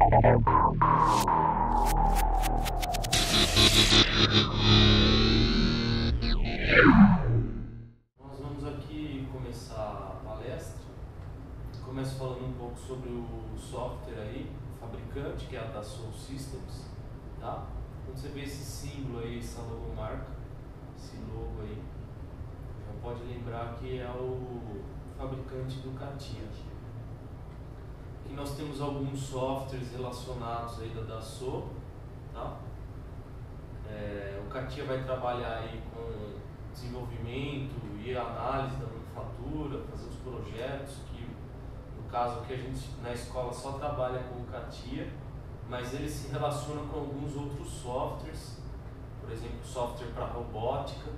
Nós vamos aqui começar a palestra. Começo falando um pouco sobre o software aí, o fabricante, que é a Dassault Systems, tá? Quando você vê esse símbolo aí, essa logomarca, esse logo aí, já pode lembrar que é o fabricante do CATIA. Aqui nós temos alguns softwares relacionados aí da Dassault, tá? O CATIA vai trabalhar aí com desenvolvimento e análise da manufatura, fazer os projetos, que no caso aqui a gente na escola só trabalha com o CATIA, mas ele se relaciona com alguns outros softwares, por exemplo, software para robótica,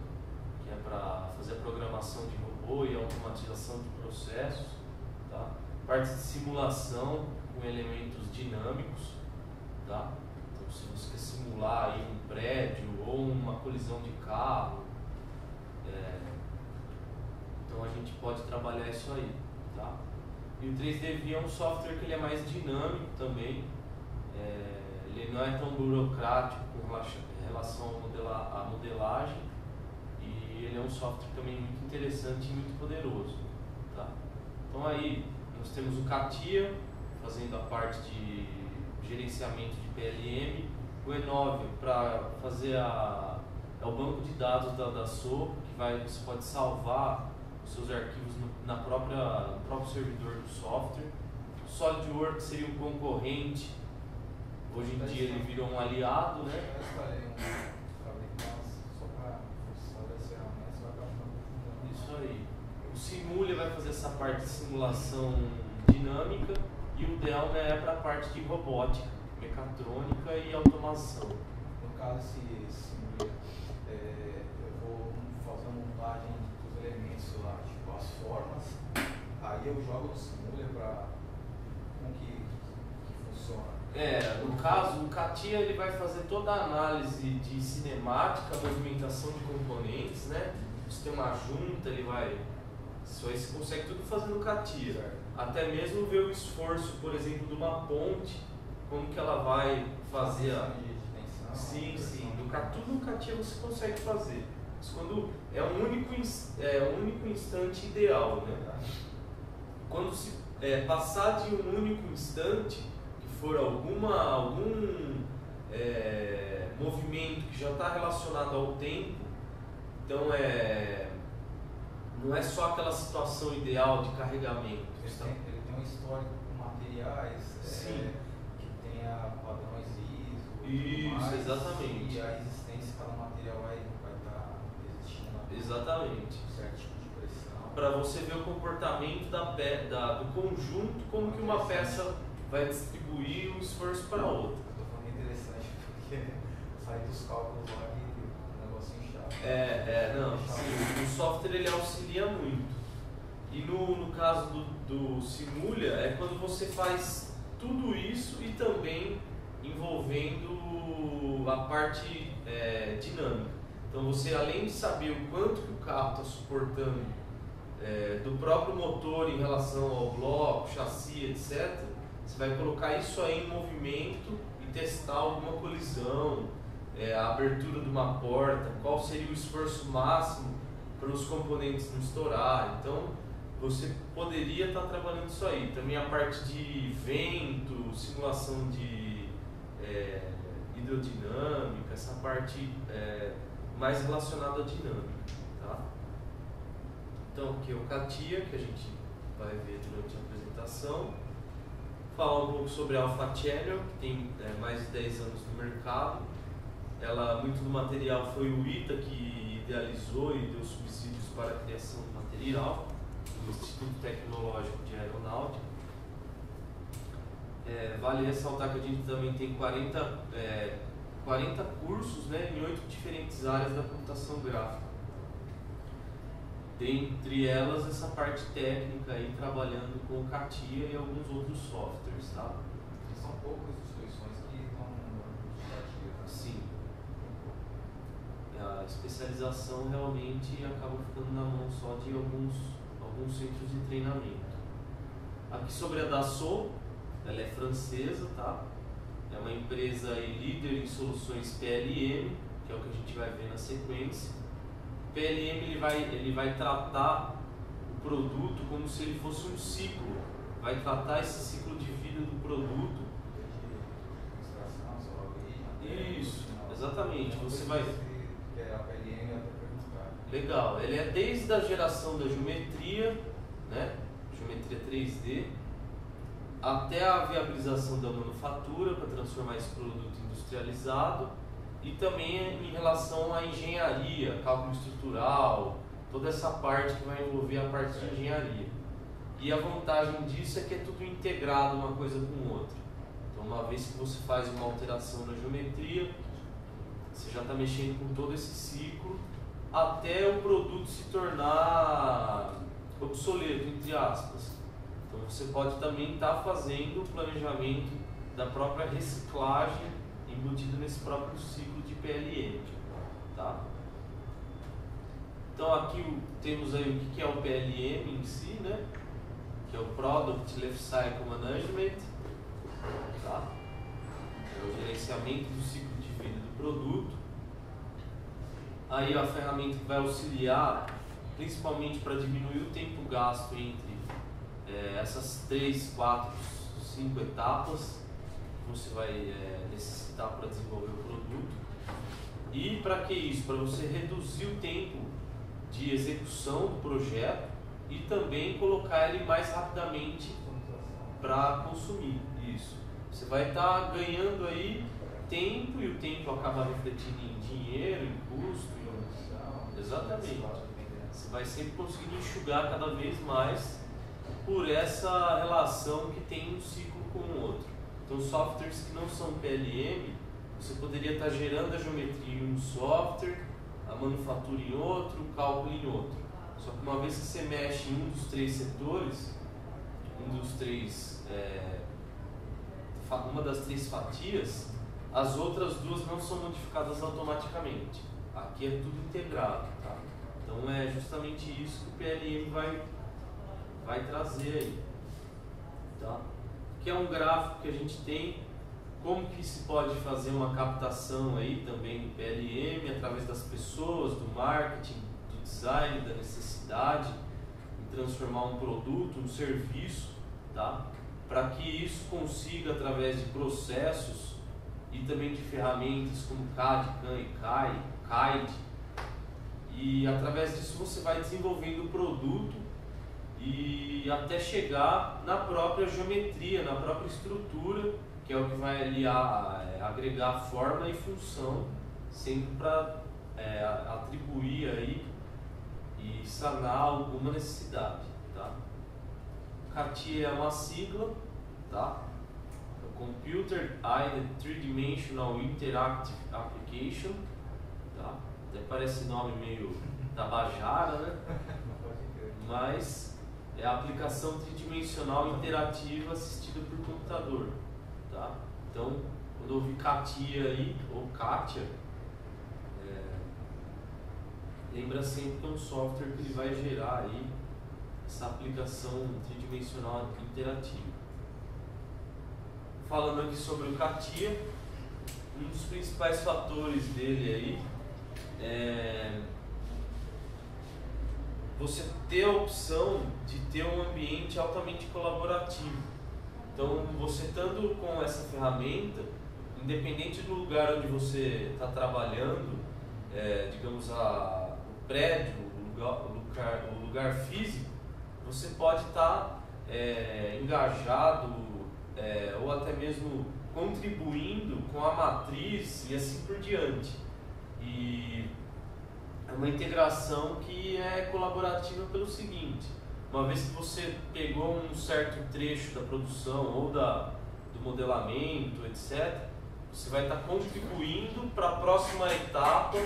que é para fazer a programação de robô e automatização de processos, tá? Parte de simulação com elementos dinâmicos, tá? Então, se você quer simular aí um prédio ou uma colisão de carro, então a gente pode trabalhar isso aí, tá? E o 3D é um software que ele é mais dinâmico também, ele não é tão burocrático com relação à modelagem, e ele é um software também muito interessante e muito poderoso, tá? Então aí nós temos o CATIA fazendo a parte de gerenciamento de PLM, o E9 para fazer é o banco de dados da Dassault, que você pode salvar os seus arquivos no próprio servidor do software. O SolidWorks seria um concorrente, hoje em dia ele virou um aliado, né? Eu instalei fabricante só para saber as ferramentas, vai para Isso aí. O Simulia vai fazer essa parte de simulação dinâmica e o Delma é para a parte de robótica, mecatrônica e automação. No caso, esse Simulia, eu vou fazer a montagem dos elementos lá, tipo as formas, aí eu jogo no Simulia para como que funciona. No caso, o CATIA ele vai fazer toda a análise de cinemática, movimentação de componentes, né? Se tem uma junta, isso aí você consegue tudo fazer no CATIA. Certo. Até mesmo ver o esforço, por exemplo, de uma ponte, como que ela vai fazer a... Sim, tudo no CATIA você consegue fazer. Mas quando é um único instante ideal, né? Quando se passar de um único instante, que for algum movimento que já está relacionado ao tempo, então não é só aquela situação ideal de carregamento. Ele tem um histórico com materiais que tenha padrões ISO. Isso, exatamente. E a resistência cada material vai estar existindo. Exatamente. Um certo tipo de pressão. Para você ver o comportamento do conjunto, como que uma peça vai distribuir um esforço para a outra. Estou falando interessante porque sai dos cálculos lá que o negocinho chato. Sim, o software ele auxilia muito. E no caso do Simulia, é quando você faz tudo isso e também envolvendo a parte dinâmica. Então você, além de saber o quanto que o carro está suportando do próprio motor em relação ao bloco, chassi, etc., você vai colocar isso aí em movimento e testar alguma colisão, a abertura de uma porta, qual seria o esforço máximo para os componentes não estourar. Então você poderia estar trabalhando isso aí. Também a parte de vento, simulação de hidrodinâmica, essa parte mais relacionada à dinâmica, tá? Então aqui é o CATIA, que a gente vai ver durante a apresentação. Falar um pouco sobre a Alpha Channel, que tem mais de 10 anos no mercado. Muito do material foi o ITA que idealizou e deu subsídios para a criação do material, do Instituto Tecnológico de Aeronáutica. Vale ressaltar que a gente também tem 40 cursos, né, em 8 diferentes áreas da computação gráfica. Dentre elas, essa parte técnica aí, trabalhando com o CATIA e alguns outros softwares, tá? E são poucas instituições que estão no CATIA. Sim. A especialização realmente acaba ficando na mão só de alguns centros de treinamento. Aqui sobre a Dassault, ela é francesa, tá? é uma empresa aí líder em soluções PLM, que é o que a gente vai ver na sequência. PLM ele vai tratar o produto como se ele fosse um ciclo, vai tratar esse ciclo de vida do produto. Isso, exatamente. Você vai. Legal, ele é desde a geração da geometria, né? Geometria 3D, até a viabilização da manufatura para transformar esse produto industrializado, e também em relação à engenharia, cálculo estrutural, toda essa parte que vai envolver a parte de engenharia. E a vantagem disso é que é tudo integrado uma coisa com outra. Então, uma vez que você faz uma alteração na geometria, você já está mexendo com todo esse ciclo até o produto se tornar obsoleto, entre aspas. Então, você pode também estar fazendo o planejamento da própria reciclagem embutido nesse próprio ciclo de PLM, tá? Então aqui temos aí o que é o PLM em si, né? Que é o Product Lifecycle Management, tá? É o gerenciamento do ciclo de vida do produto. Aí a ferramenta que vai auxiliar principalmente para diminuir o tempo gasto entre essas 3, 4, 5 etapas que você vai necessitar para desenvolver o produto. E para que isso? Para você reduzir o tempo de execução do projeto e também colocar ele mais rapidamente para consumir. Isso. Você vai estar ganhando aí tempo, e o tempo acaba refletindo em dinheiro, em custo, exatamente. Você vai sempre conseguir enxugar cada vez mais por essa relação que tem um ciclo com o outro. Então, softwares que não são PLM, você poderia estar gerando a geometria em um software, a manufatura em outro, o cálculo em outro. Só que uma vez que você mexe em um dos 3 setores, uma das 3 fatias, as outras 2 não são modificadas automaticamente. Aqui é tudo integrado, tá? Então é justamente isso que o PLM vai trazer aí, tá? Que é um gráfico que a gente tem, como que se pode fazer uma captação aí também do PLM através das pessoas, do marketing, do design, da necessidade, em transformar um produto, um serviço, tá? Para que isso consiga, através de processos e também de ferramentas como CAD, CAM e CAID, e através disso você vai desenvolvendo o produto e até chegar na própria geometria, na própria estrutura, que é o que vai ali agregar forma e função, sempre para atribuir aí e sanar alguma necessidade, tá? CATIA é uma sigla, tá? Computer Aided Three-Dimensional Interactive Application, tá? Até parece nome meio tabajara, né? Mas é a aplicação tridimensional interativa assistida por computador, tá? Então, quando eu ouvi CATIA aí, ou CATIA, lembra sempre que é um software que ele vai gerar aí essa aplicação tridimensional interativa. Falando aqui sobre o CATIA, um dos principais fatores dele aí é você ter a opção de ter um ambiente altamente colaborativo. Então, você estando com essa ferramenta, independente do lugar onde você está trabalhando, digamos o prédio, o lugar físico, você pode estar engajado ou até mesmo contribuindo com a matriz e assim por diante. E é uma integração que é colaborativa pelo seguinte: uma vez que você pegou um certo trecho da produção ou do modelamento, etc., você vai estar contribuindo para a próxima etapa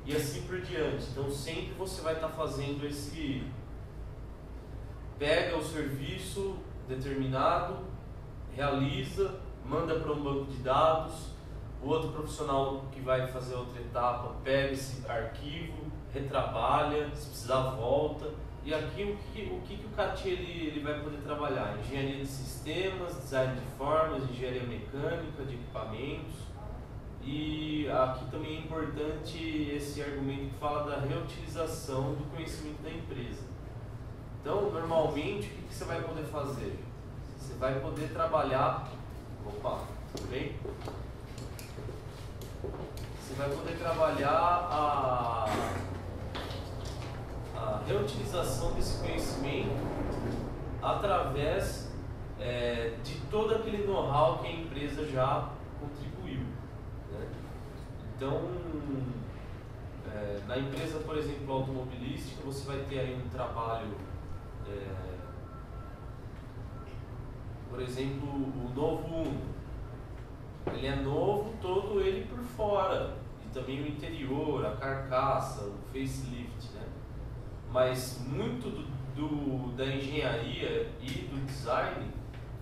e assim por diante. Então sempre você vai estar fazendo pega o serviço determinado, realiza, manda para um banco de dados, o outro profissional que vai fazer outra etapa pega esse arquivo, retrabalha, se precisar volta, E aqui o que o CATIA ele vai poder trabalhar? Engenharia de sistemas, design de formas, engenharia mecânica, de equipamentos. E aqui também é importante esse argumento que fala da reutilização do conhecimento da empresa. Então, normalmente, o que você vai poder fazer? Você vai poder trabalhar... Opa, tudo bem? Você vai poder trabalhar a reutilização desse conhecimento através de todo aquele know-how que a empresa já contribuiu, né? Então, na empresa, por exemplo, automobilística, você vai ter aí um trabalho, por exemplo, o novo Uno. Ele é novo, todo ele por fora, e também o interior, a carcaça, o facelift, né? Mas muito da engenharia e do design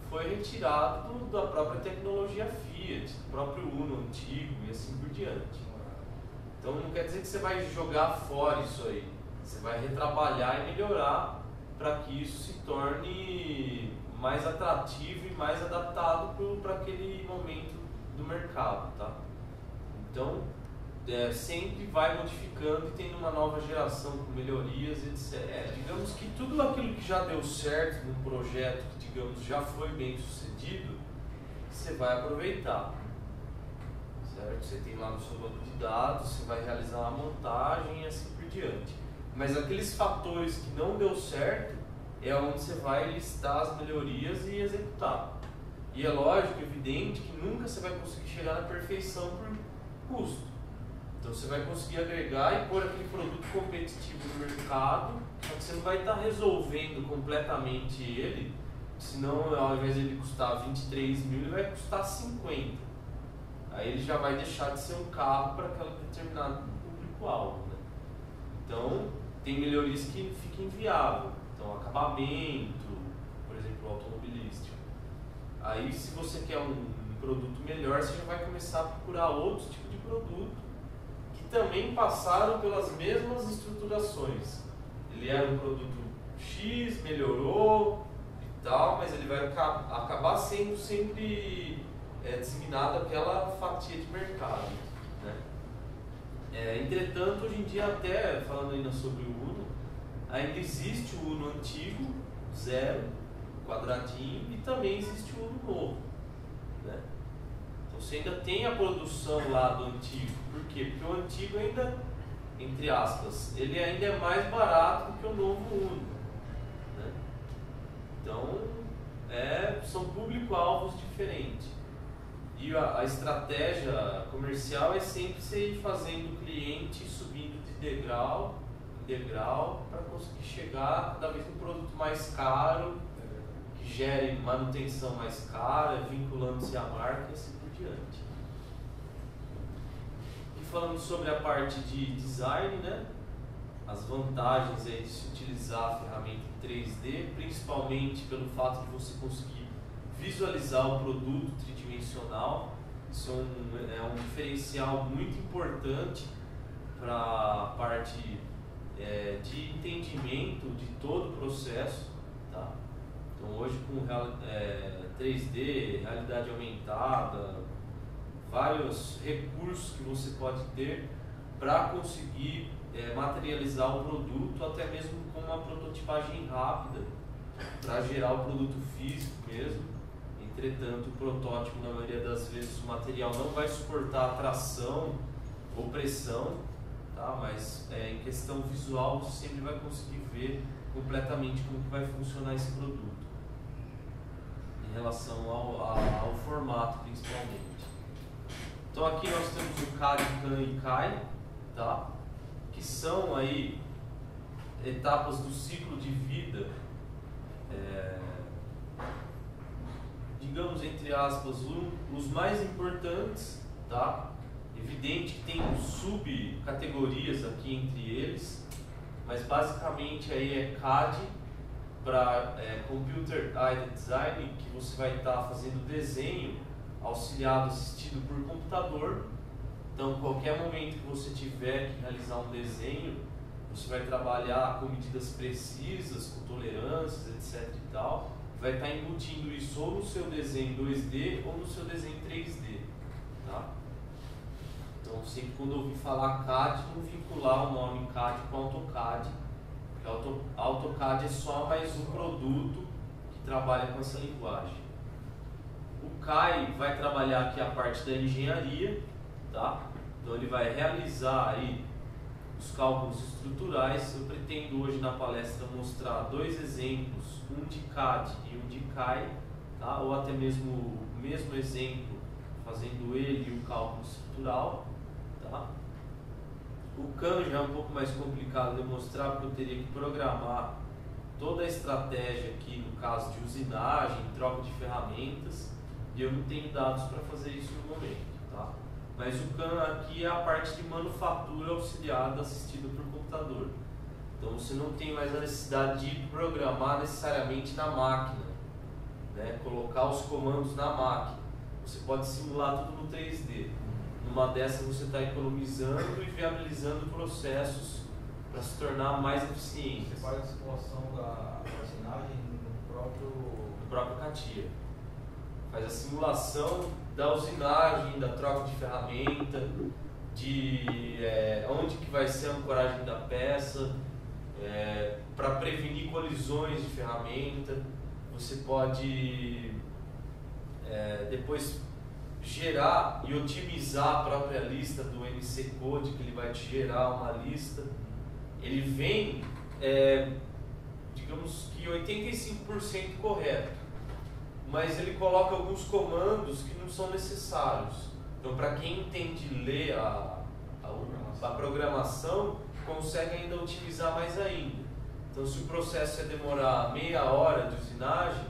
foi retirado da própria tecnologia Fiat, do próprio Uno antigo e assim por diante. Então não quer dizer que você vai jogar fora isso aí, você vai retrabalhar e melhorar para que isso se torne mais atrativo e mais adaptado para aquele momento do mercado, tá? Então sempre vai modificando e tendo uma nova geração com melhorias, etc. Digamos que tudo aquilo que já deu certo num projeto que, digamos, já foi bem sucedido, você vai aproveitar, certo? Você tem lá no seu banco de dados, você vai realizar uma montagem e assim por diante. Mas aqueles fatores que não deu certo é onde você vai listar as melhorias e executar. E é lógico, evidente, que nunca você vai conseguir chegar na perfeição por custo. Então você vai conseguir agregar e pôr aquele produto competitivo no mercado, só que você não vai estar resolvendo completamente ele, senão ao invés de ele custar 23 mil, ele vai custar 50. Aí ele já vai deixar de ser um carro para aquele determinado público-alvo, né? Então tem melhorias que ficam inviáveis. Então acabamento, por exemplo, automobilístico. Aí se você quer um produto melhor, você já vai começar a procurar outros tipos de produto que também passaram pelas mesmas estruturações. Ele era um produto X, melhorou e tal, mas ele vai acabar sendo sempre designado aquela fatia de mercado, né? Entretanto, hoje em dia, até falando ainda sobre o Uno, ainda existe o Uno antigo, zero, quadradinho, e também existe o Uno novo, né? Então você ainda tem a produção lá do antigo. Por quê? Porque o antigo ainda, entre aspas, ele ainda é mais barato do que o novo Uno, né? Então são público-alvos diferentes. E a estratégia comercial é sempre você ir fazendo o cliente subindo de degrau em degrau para conseguir chegar cada vez um produto mais caro, que gere manutenção mais cara, vinculando-se à marca e assim por diante. E falando sobre a parte de design, né? As vantagens aí de se utilizar a ferramenta em 3D, principalmente pelo fato de você conseguir visualizar o produto tridimensional. Isso é um diferencial muito importante para a parte de entendimento de todo o processo, tá? Então hoje com 3D, realidade aumentada, vários recursos que você pode ter para conseguir materializar o produto, até mesmo com uma prototipagem rápida, para gerar o produto físico mesmo. Entretanto, o protótipo, na maioria das vezes, o material não vai suportar tração ou pressão, tá? Mas em questão visual, você sempre vai conseguir ver completamente como que vai funcionar esse produto, em relação ao formato, principalmente. Então aqui nós temos o CAD, CAM e CAI, tá? Que são aí etapas do ciclo de vida, digamos, entre aspas, os mais importantes, tá? Evidente que tem subcategorias aqui entre eles, mas basicamente aí é CAD para Computer Aided Design, que você vai estar fazendo desenho auxiliado, assistido por computador. Então, qualquer momento que você tiver que realizar um desenho, você vai trabalhar com medidas precisas, com tolerâncias, etc e tal, vai estar embutindo isso ou no seu desenho 2D ou no seu desenho 3D, tá? Então, sempre quando eu ouvir falar CAD, não vincular o nome CAD com AutoCAD, porque AutoCAD é só mais um produto que trabalha com essa linguagem. O CAI vai trabalhar aqui a parte da engenharia, tá? Então ele vai realizar aí os cálculos estruturais. Eu pretendo hoje na palestra mostrar dois exemplos, um de CAD e um de CAI, tá? Ou até mesmo o mesmo exemplo, fazendo ele e o cálculo estrutural, tá? O CAM já é um pouco mais complicado de mostrar, porque eu teria que programar toda a estratégia aqui, no caso de usinagem, troca de ferramentas, e eu não tenho dados para fazer isso no momento, tá? Mas o CAM aqui é a parte de manufatura auxiliada assistida por computador. Então você não tem mais a necessidade de programar necessariamente na máquina, né? Colocar os comandos na máquina. Você pode simular tudo no 3D. Numa dessas você está economizando e viabilizando processos para se tornar mais eficientes. Você faz a simulação da usinagem no próprio CATIA. Faz a simulação da usinagem, da troca de ferramenta, de onde que vai ser a ancoragem da peça, para prevenir colisões de ferramenta. Você pode depois gerar e otimizar a própria lista do MC Code, que ele vai te gerar uma lista. Ele vem, digamos que 85% correto, mas ele coloca alguns comandos que não são necessários. Então, para quem entende ler a programação, consegue ainda otimizar mais ainda. Então, se o processo demorar meia hora de usinagem,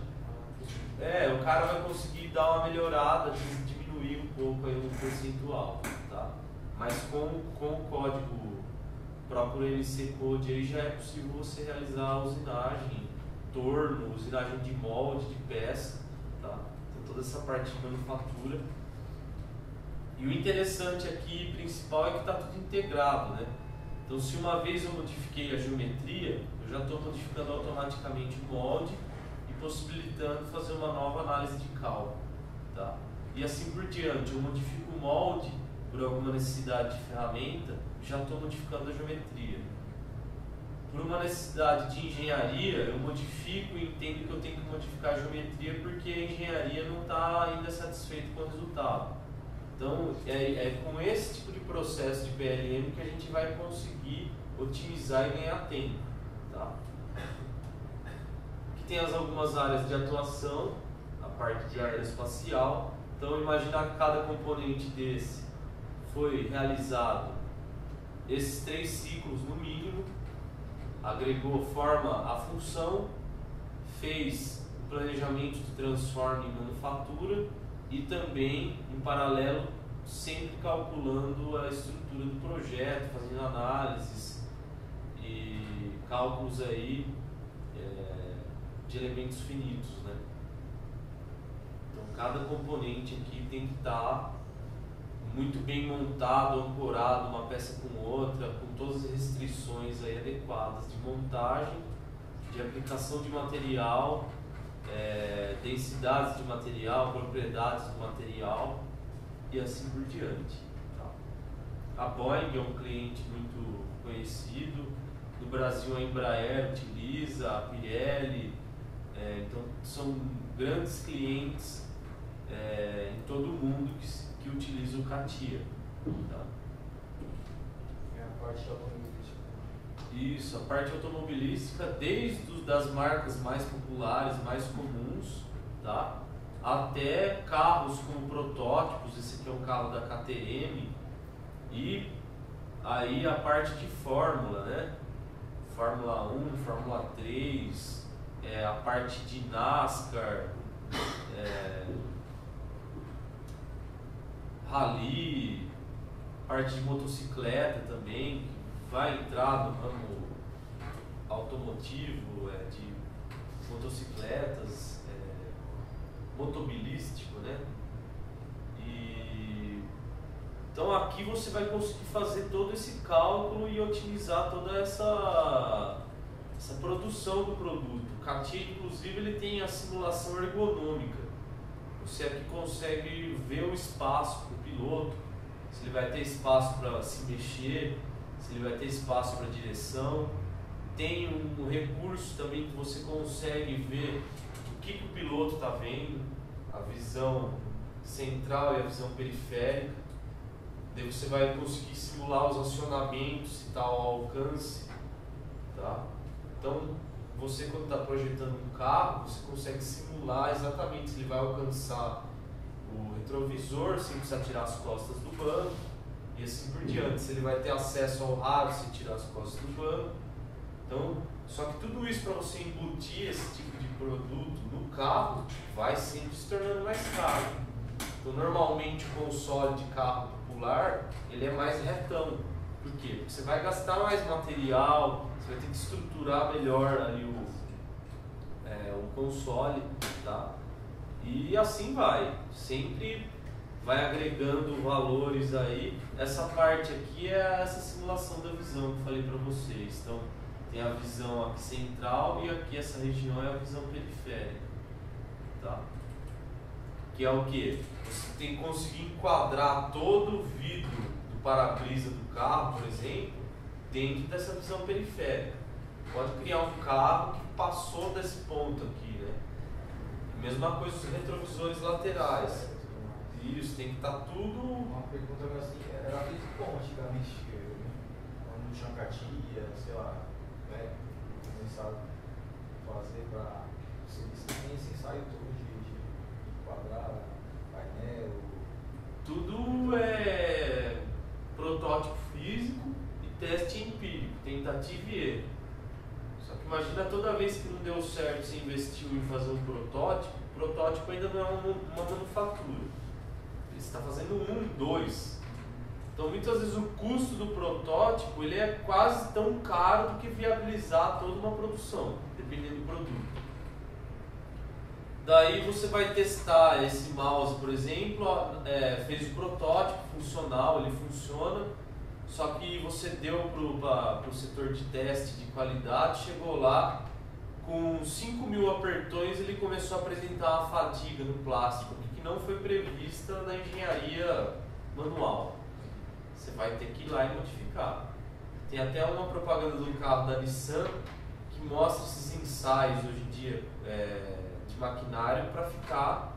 o cara vai conseguir dar uma melhorada, diminuir um pouco aí o percentual, tá? Mas com o código próprio MC Code aí já é possível você realizar a usinagem, torno, usinagem de molde, de peça, tá? Então toda essa parte de manufatura. E o interessante aqui, principal, é que está tudo integrado, né? Então se uma vez eu modifiquei a geometria, eu já estou modificando automaticamente o molde e possibilitando fazer uma nova análise de cálculo, tá? E assim por diante, eu modifico o molde por alguma necessidade de ferramenta, já estou modificando a geometria. Por uma necessidade de engenharia, eu modifico e entendo que eu tenho que modificar a geometria porque a engenharia não está ainda satisfeita com o resultado. Então, é com esse tipo de processo de PLM que a gente vai conseguir otimizar e ganhar tempo, tá? Aqui tem algumas áreas de atuação, a parte de aeroespacial. Então, imaginar que cada componente desse foi realizado esses 3 ciclos no mínimo, agregou forma à função, fez o planejamento de transforme em manufatura e também, em paralelo, sempre calculando a estrutura do projeto, fazendo análises e cálculos aí de elementos finitos, né? Então cada componente aqui tem que estar muito bem montado, ancorado uma peça com outra, com todas as restrições aí adequadas de montagem, de aplicação de material, densidades de material, propriedades do material e assim por diante, tá? A Boeing é um cliente muito conhecido, no Brasil a Embraer utiliza, a Pirelli, então são grandes clientes em todo o mundo que utiliza o CATIA, tá? É a parte automobilística. Isso, a parte automobilística, desde das marcas mais populares, mais comuns, tá? Até carros como protótipos. Esse aqui é um carro da KTM, e aí a parte de Fórmula, né? Fórmula 1, Fórmula 3, a parte de NASCAR, rally, parte de motocicleta também, que vai entrar no ramo automotivo, de motocicletas, motobilístico, né? E Então aqui você vai conseguir fazer todo esse cálculo e otimizar toda essa produção do produto. O CATIA, inclusive, ele tem a simulação ergonômica. Você aqui consegue ver o espaço para o piloto, se ele vai ter espaço para se mexer, se ele vai ter espaço para direção. Tem um recurso também que você consegue ver o que o piloto está vendo, a visão central e a visão periférica. Daí você vai conseguir simular os acionamentos e tal ao alcance, tá? Então, você quando está projetando um carro, você consegue simular exatamente se ele vai alcançar o retrovisor sem precisar tirar as costas do banco e assim por diante. Se ele vai ter acesso ao rádio sem tirar as costas do banco. Então, só que tudo isso para você embutir esse tipo de produto no carro vai sempre se tornando mais caro. Então, normalmente o console de carro popular ele é mais retão. Por quê? Porque você vai gastar mais material, você vai ter que estruturar melhor ali o console, tá? E assim vai, sempre vai agregando valores aí. Essa parte aqui é essa simulação da visão que eu falei para vocês. Então, tem a visão aqui central e aqui essa região é a visão periférica, tá? Que é o que? Você tem que conseguir enquadrar todo o vidro do para-brisa do carro, por exemplo, dentro dessa visão periférica. Pode criar um carro que passou desse ponto aqui, né? Mesma coisa os retrovisores laterais. Isso, tem que estar tudo... Uma pergunta assim, era feito como antigamente, quando não tinha cartilha, sei lá, né? Começaram a fazer para... Você tem esse ensaio todo de quadrar, painel... Tudo é protótipo físico e teste empírico, tentativa e erro. Só que imagina toda vez que não deu certo, você investiu em fazer um protótipo, o protótipo ainda não é uma manufatura. Você está fazendo 1, 2. Então muitas vezes o custo do protótipo ele é quase tão caro do que viabilizar toda uma produção, dependendo do produto. Daí você vai testar esse mouse, por exemplo, fez o protótipo funcional, ele funciona, só que você deu para o setor de teste de qualidade, chegou lá, com 5.000 apertões ele começou a apresentar uma fadiga no plástico, que não foi prevista na engenharia manual. Você vai ter que ir lá e modificar. Tem até uma propaganda do carro da Nissan que mostra esses ensaios hoje em dia de maquinário para ficar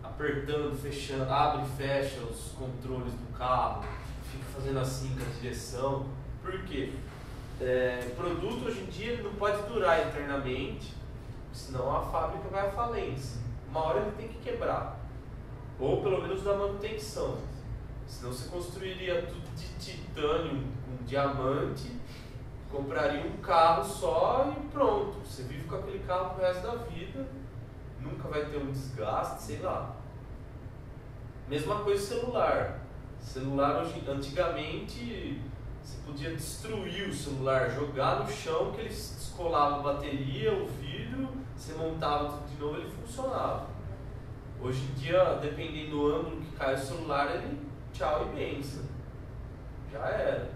apertando, fechando, abre e fecha os controles do carro, fica fazendo assim com a direção. Por quê? Produto hoje em dia ele não pode durar eternamente, senão a fábrica vai à falência. Uma hora ele tem que quebrar, ou pelo menos dar manutenção. Senão você construiria tudo de titânio com diamante, compraria um carro só e pronto. Você vive com aquele carro pro resto da vida, nunca vai ter um desgaste, sei lá. Mesma coisa celular. Celular hoje, antigamente você podia destruir o celular, jogar no chão que ele descolava a bateria, o vidro, você montava tudo de novo, ele funcionava. Hoje em dia, dependendo do ângulo que cai o celular, ele tchau e benção. Já era.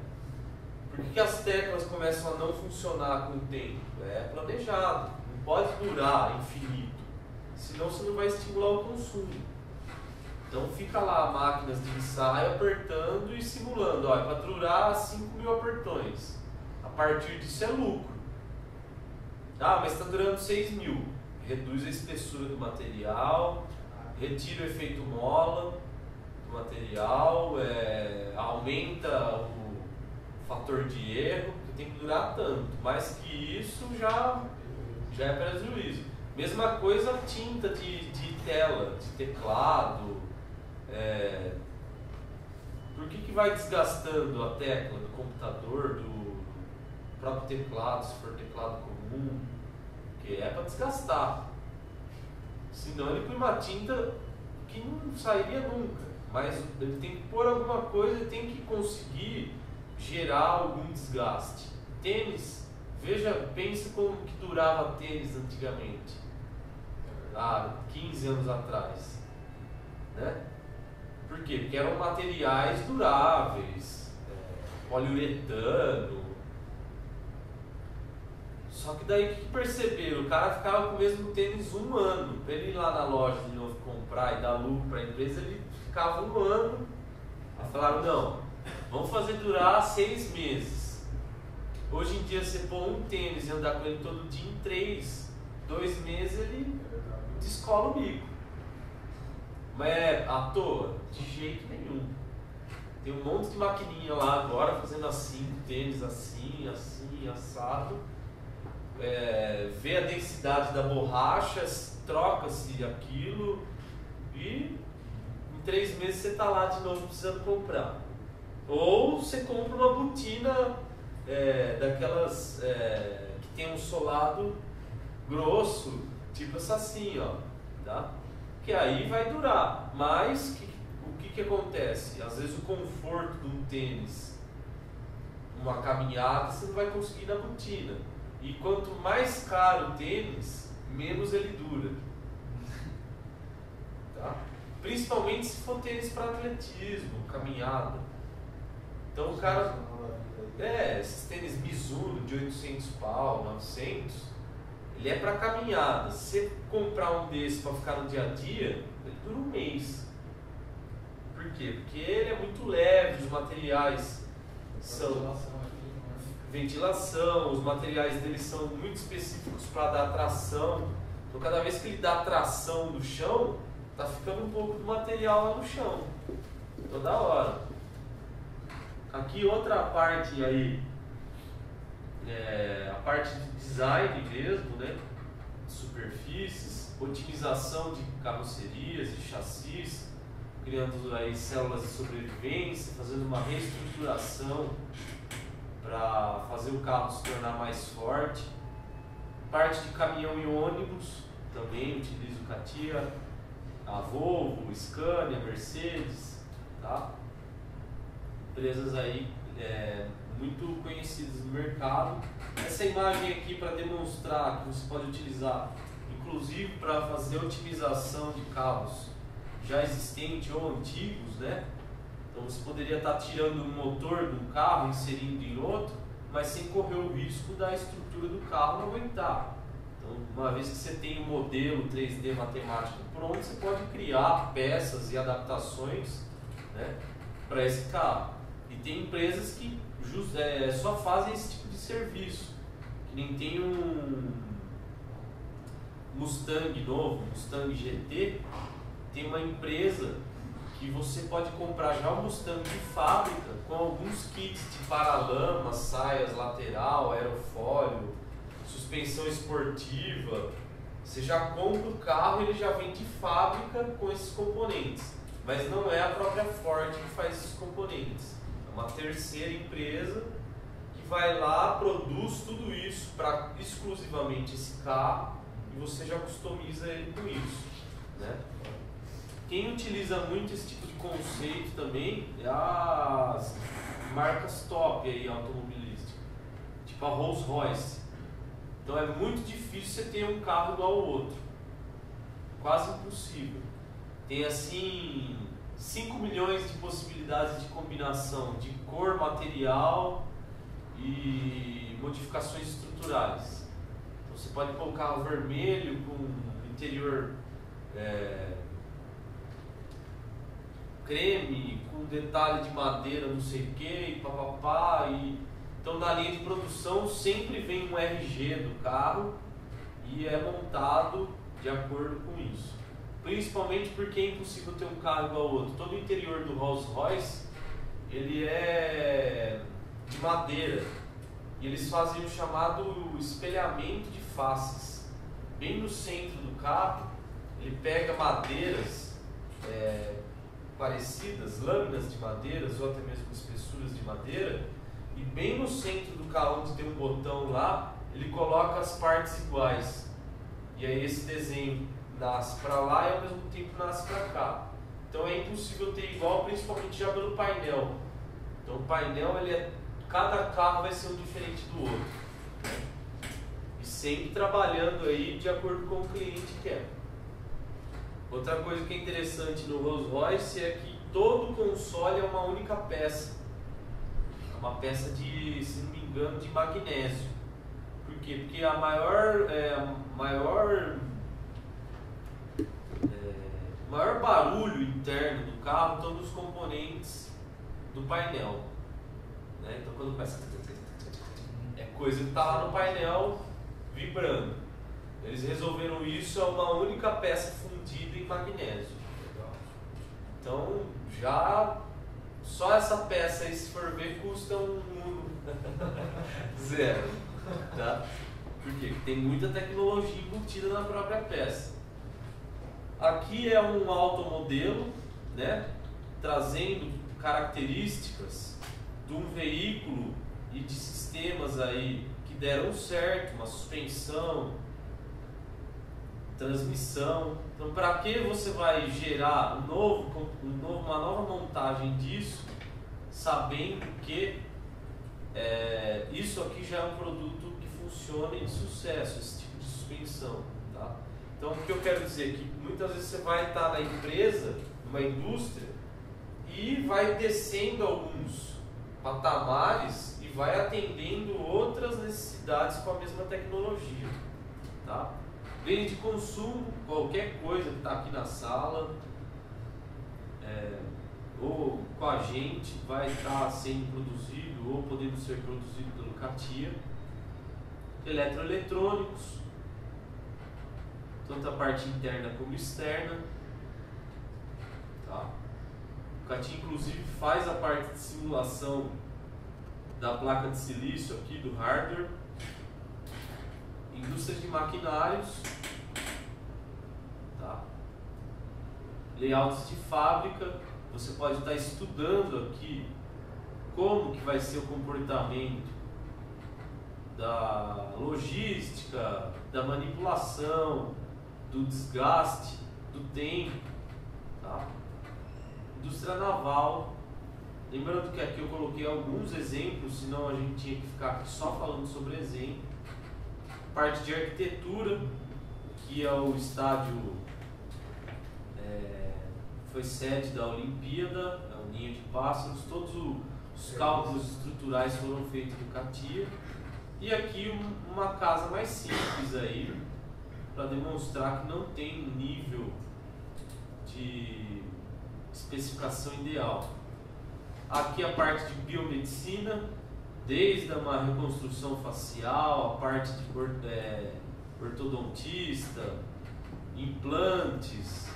Por que as teclas começam a não funcionar com o tempo? É planejado, não pode durar infinito, senão você não vai estimular o consumo. Então fica lá máquinas de ensaio apertando e simulando. Olha, para durar 5.000 apertões. A partir disso é lucro. Ah, mas está durando 6.000. Reduz a espessura do material, retira o efeito mola do material, aumenta o fator de erro, que tem que durar tanto. Mais que isso já é prejuízo. Mesma coisa tinta de tela, de teclado. Por que vai desgastando a tecla do computador, do próprio teclado, se for teclado comum? Porque é para desgastar. Senão ele põe uma tinta que não sairia nunca. Mas ele tem que pôr alguma coisa, ele tem que conseguir gerar algum desgaste. Tênis, pense como que durava tênis antigamente. 15 anos atrás. Né? Por quê? Porque eram materiais duráveis, poliuretano. Só que daí o que perceberam? O cara ficava com o mesmo tênis 1 ano. Para ele ir lá na loja de novo comprar e dar lucro para a empresa, ele ficava 1 ano. Aí falaram, não, vamos fazer durar 6 meses. Hoje em dia você pôr um tênis e andar com ele todo dia, em 2 meses ele descola o bico. Mas é à toa? De jeito nenhum. Tem um monte de maquininha lá agora fazendo assim, tênis assim, assim, assado. Vê a densidade da borracha, troca-se aquilo e em 3 meses você está lá de novo precisando comprar. Ou você compra uma botina daquelas que tem um solado grosso, tipo essa assim, ó, tá? Que aí vai durar, mas o que acontece? Às vezes o conforto de um tênis, uma caminhada, você não vai conseguir na botina. E quanto mais caro o tênis, menos ele dura. Tá? Principalmente se for tênis para atletismo, caminhada. Então o cara... esses tênis Mizuno de 800 pau, 900, ele é para caminhada. Se você comprar um desse para ficar no dia a dia, ele dura 1 mês. Por quê? Porque ele é muito leve, os materiais são... Ventilação, os materiais dele são muito específicos para dar tração. Então cada vez que ele dá tração no chão, tá ficando um pouco do material lá no chão. Toda hora. Aqui outra parte aí, a parte de design mesmo, né? Superfícies, otimização de carrocerias e chassis, criando aí células de sobrevivência, fazendo uma reestruturação para fazer o carro se tornar mais forte. Parte de caminhão e ônibus também utiliza o CATIA, a Volvo, Scania, Mercedes, tá? Empresas aí muito conhecidas no mercado. Essa imagem aqui para demonstrar que você pode utilizar, inclusive para fazer otimização de carros já existentes ou antigos, né? Então você poderia estar tirando um motor de um carro, inserindo em outro, mas sem correr o risco da estrutura do carro não aguentar. Então, uma vez que você tem um modelo 3D matemático pronto, você pode criar peças e adaptações, né, para esse carro. E tem empresas que só fazem esse tipo de serviço. Que nem tem um Mustang novo, Mustang GT, tem uma empresa que você pode comprar já o Mustang de fábrica com alguns kits de paralama, saias lateral, aerofólio, suspensão esportiva. Você já compra o carro e ele já vem de fábrica com esses componentes, mas não é a própria Ford que faz esses componentes, é uma terceira empresa que vai lá, produz tudo isso para exclusivamente esse carro e você já customiza ele com isso, né? Quem utiliza muito esse tipo de conceito também é as marcas top aí automobilísticas, tipo a Rolls Royce. Então é muito difícil você ter um carro igual ao outro, quase impossível. Tem assim 5 milhões de possibilidades de combinação de cor, material e modificações estruturais. Então você pode pôr o carro vermelho com interior creme, com detalhe de madeira, não sei o que, e papapá. Então na linha de produção sempre vem um RG do carro e é montado de acordo com isso. Principalmente porque é impossível ter um carro igual ao outro. Todo o interior do Rolls Royce ele é de madeira e eles fazem o chamado espelhamento de faces. Bem no centro do carro ele pega madeiras parecidas, lâminas de madeiras ou até mesmo espessuras de madeira, e bem no centro do carro onde tem um botão lá, ele coloca as partes iguais. E aí esse desenho nasce para lá e ao mesmo tempo nasce para cá. Então é impossível ter igual, principalmente já pelo painel. Então o painel, cada carro vai ser um diferente do outro, né? E sempre trabalhando aí de acordo com o cliente quer. Outra coisa que é interessante no Rolls Royce é que todo console é uma única peça. É uma peça de, se não me engano, de magnésio. Por quê? Porque o maior barulho interno do carro estão nos componentes do painel. Né? Então quando começa, é coisa que está lá no painel vibrando. Eles resolveram isso, é uma única peça fundida em magnésio. Então já só essa peça aí, se for ver, custa zero. Tá? Por quê? Porque tem muita tecnologia embutida na própria peça. Aqui é um automodelo, né, trazendo características de um veículo e de sistemas aí que deram certo, uma suspensão, transmissão. Então, para que você vai gerar uma nova montagem disso, sabendo que isso aqui já é um produto que funciona e de sucesso, esse tipo de suspensão, tá? Então, o que eu quero dizer é que muitas vezes você vai estar na empresa, numa indústria, e vai descendo alguns patamares e vai atendendo outras necessidades com a mesma tecnologia, tá? Bem de consumo, qualquer coisa que está aqui na sala, ou com a gente, vai estar sendo produzido ou podendo ser produzido pelo CATIA. Eletroeletrônicos, tanto a parte interna como externa. Tá? O CATIA inclusive faz a parte de simulação da placa de silício aqui do hardware. Indústria de maquinários, tá? Layouts de fábrica, você pode estar estudando aqui como que vai ser o comportamento da logística, da manipulação, do desgaste, do tempo, tá? Indústria naval, lembrando que aqui eu coloquei alguns exemplos, senão a gente tinha que ficar aqui só falando sobre exemplo. Parte de arquitetura, que é o estádio, foi sede da Olimpíada, é o Ninho de Pássaros, todos os cálculos estruturais foram feitos no CATIA. E aqui uma casa mais simples aí, para demonstrar que não tem um nível de especificação ideal. Aqui a parte de biomedicina, desde uma reconstrução facial, a parte de ortodontista, implantes,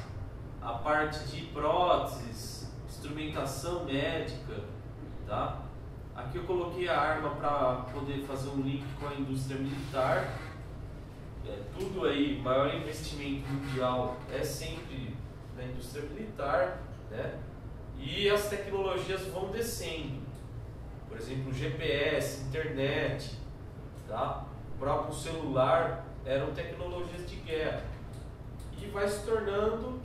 a parte de próteses, instrumentação médica, tá? Aqui eu coloquei a arma para poder fazer um link com a indústria militar. Tudo aí, maior investimento mundial é sempre na indústria militar, né? E as tecnologias vão descendo. Por exemplo, GPS, internet, tá? O próprio celular eram tecnologias de guerra. E vai se tornando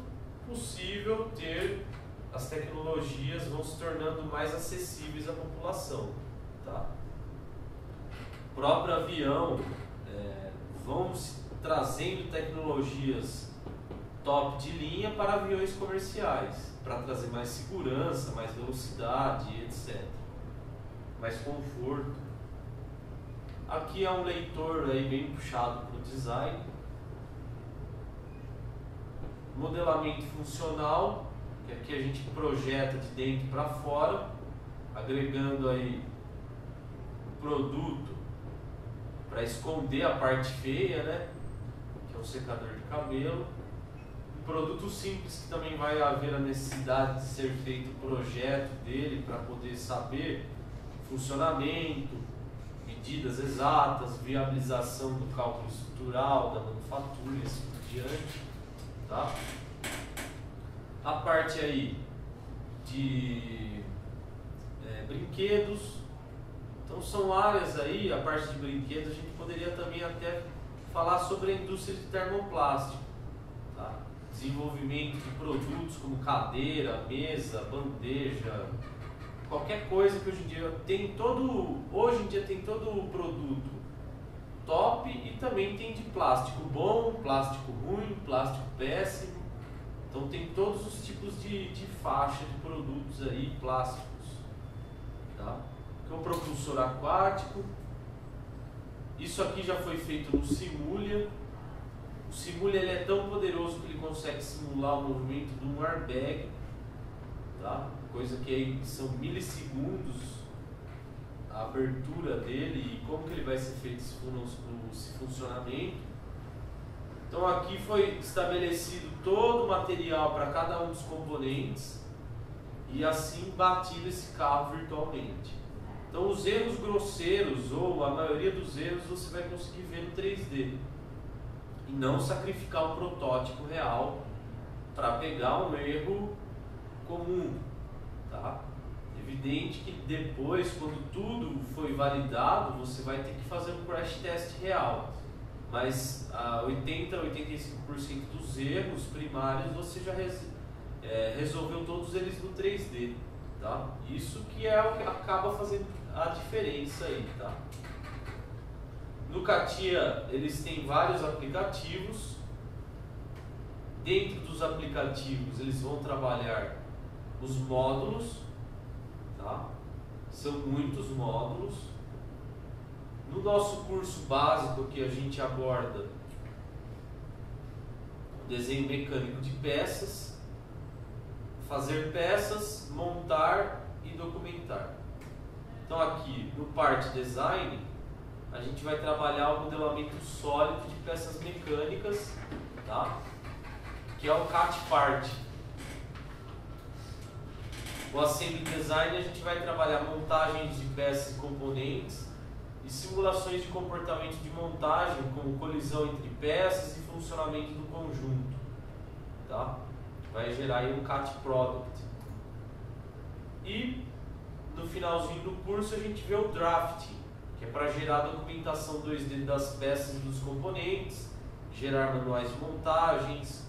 possível ter, as tecnologias vão se tornando mais acessíveis à população, tá? O próprio avião, vão trazendo tecnologias top de linha para aviões comerciais, para trazer mais segurança, mais velocidade, etc. Mais conforto. Aqui é um leitor aí bem puxado para o design. Modelamento funcional, que aqui a gente projeta de dentro para fora, agregando aí o produto para esconder a parte feia, né? Que é o secador de cabelo. Um produto simples que também vai haver a necessidade de ser feito o projeto dele para poder saber funcionamento, medidas exatas, viabilização do cálculo estrutural, da manufatura e assim por diante, tá? A parte aí de brinquedos, então são áreas aí, a parte de brinquedos a gente poderia também até falar sobre a indústria de termoplástico, tá? Desenvolvimento de produtos como cadeira, mesa, bandeja, qualquer coisa que hoje em dia tem todo o produto top e também tem de plástico bom, plástico ruim, plástico péssimo, Então tem todos os tipos de faixa de produtos aí, plásticos. Tá? Que é um propulsor aquático. Isso aqui já foi feito no Simulia. O Simulia ele é tão poderoso que ele consegue simular o movimento de um airbag, tá? Coisa que aí são milissegundos a abertura dele e como que ele vai ser feito esse funcionamento. Então aqui foi estabelecido todo o material para cada um dos componentes e assim batido esse carro virtualmente. Então os erros grosseiros ou a maioria dos erros você vai conseguir ver no 3D e não sacrificar o protótipo real para pegar um erro comum, tá? Evidente que depois, quando tudo foi validado, você vai ter que fazer um crash test real, mas 80 a 85% dos erros primários você já resolveu todos eles no 3D, tá? Isso que é o que acaba fazendo a diferença aí, tá? No CATIA eles têm vários aplicativos. Dentro dos aplicativos eles vão trabalhar os módulos, tá? São muitos módulos. No nosso curso básico que a gente aborda o desenho mecânico de peças, fazer peças, montar e documentar. Então aqui no Part Design a gente vai trabalhar o modelamento sólido de peças mecânicas, tá? Que é o CAT Part. O Assembly Design a gente vai trabalhar montagens de peças e componentes e simulações de comportamento de montagem, como colisão entre peças e funcionamento do conjunto, tá? Vai gerar aí um CAT Product. E no finalzinho do curso a gente vê o Drafting, que é para gerar a documentação 2D das peças e dos componentes, gerar manuais de montagens,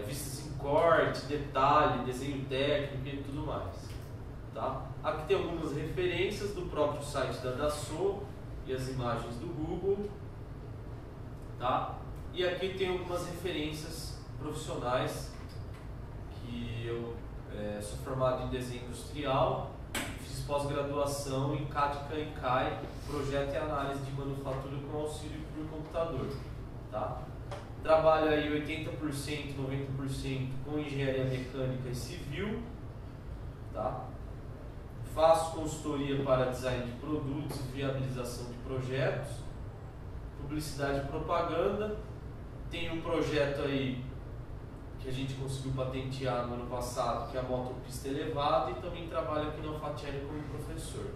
vistas em corte, detalhe, desenho técnico e tudo mais. Tá? Aqui tem algumas referências do próprio site da Dassault e as imagens do Google. Tá? E aqui tem algumas referências profissionais, que eu sou formado em desenho industrial, fiz pós-graduação em CAD e CAI, projeto e análise de manufatura com auxílio por computador. Tá? Trabalho aí 80%, 90% com engenharia mecânica e civil. Tá? Faço consultoria para design de produtos e viabilização de projetos, publicidade e propaganda. Tem um projeto aí que a gente conseguiu patentear no ano passado, que é a motopista elevada, e também trabalho aqui na Alfatieri como professor.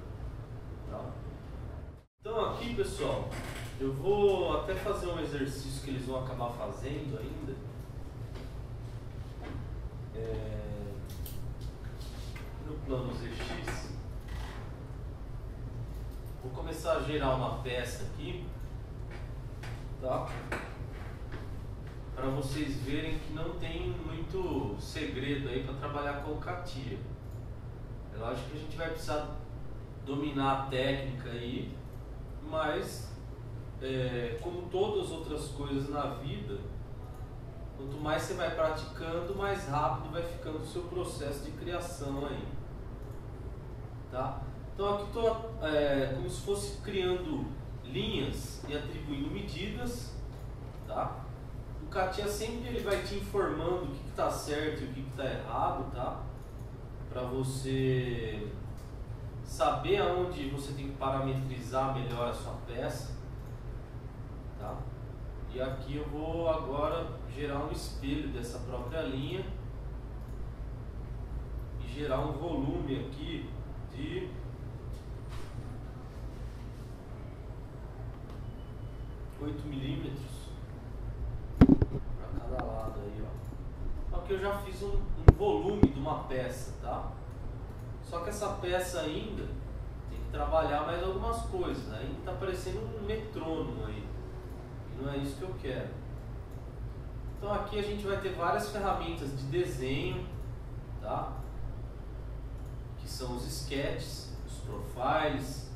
Tá? Então aqui, pessoal, eu vou até fazer um exercício que eles vão acabar fazendo ainda. No plano ZX, vou começar a gerar uma peça aqui, tá? Para vocês verem que não tem muito segredo aí para trabalhar com o CATIA. É lógico que a gente vai precisar dominar a técnica aí, mas como todas as outras coisas na vida, quanto mais você vai praticando, mais rápido vai ficando o seu processo de criação aí. Tá? Então aqui estou como se fosse criando linhas e atribuindo medidas. Tá? O CATIA sempre ele vai te informando o que está certo e o que está errado, tá? Para você saber aonde você tem que parametrizar melhor a sua peça. Tá? E aqui eu vou agora gerar um espelho dessa própria linha e gerar um volume aqui de 8 milímetros para cada lado aí, ó. Aqui eu já fiz um volume de uma peça, tá? Só que essa peça ainda tem que trabalhar mais algumas coisas, né? Ainda tá parecendo um metrônomo aí. E não é isso que eu quero. Então aqui a gente vai ter várias ferramentas de desenho, tá? Que são os sketches, os profiles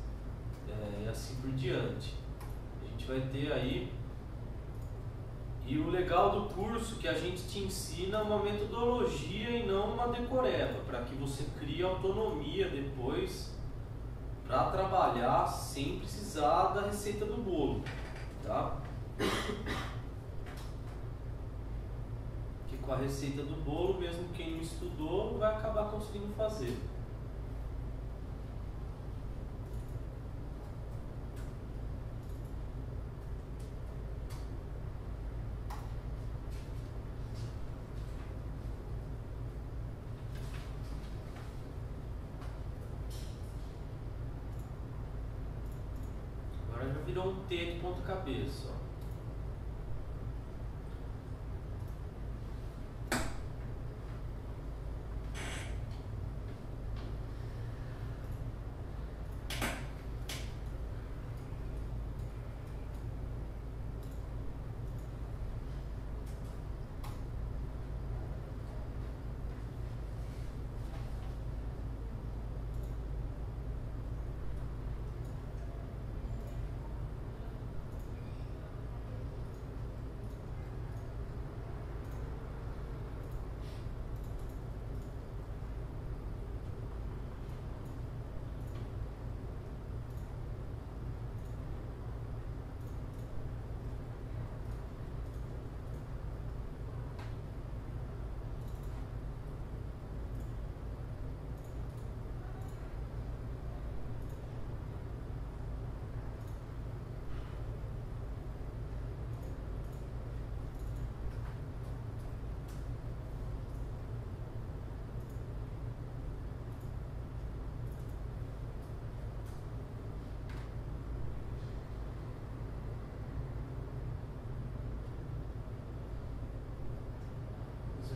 e assim por diante. A gente vai ter aí E o legal do curso é que a gente te ensina uma metodologia e não uma decoreba, para que você crie autonomia depois para trabalhar sem precisar da receita do bolo, tá? Que com a receita do bolo, mesmo quem não estudou, não vai acabar conseguindo fazer. Agora já virou um T de ponta cabeça, ó.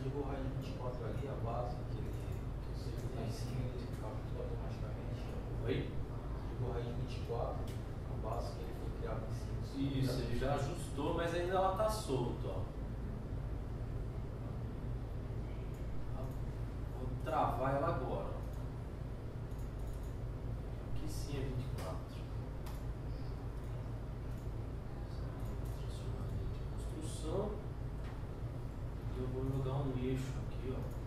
Ligou o raio 24 ali, a base, que você está em cima, ele ficava tudo automaticamente. Oi? Ligou o raio 24, a base que ele foi criado em cima. Isso, ele já ajustou, mas ainda ela tá solta, ó. Vou travar ela agora. Aqui sim é 24. De construção. Eu vou jogar um eixo aqui, ó.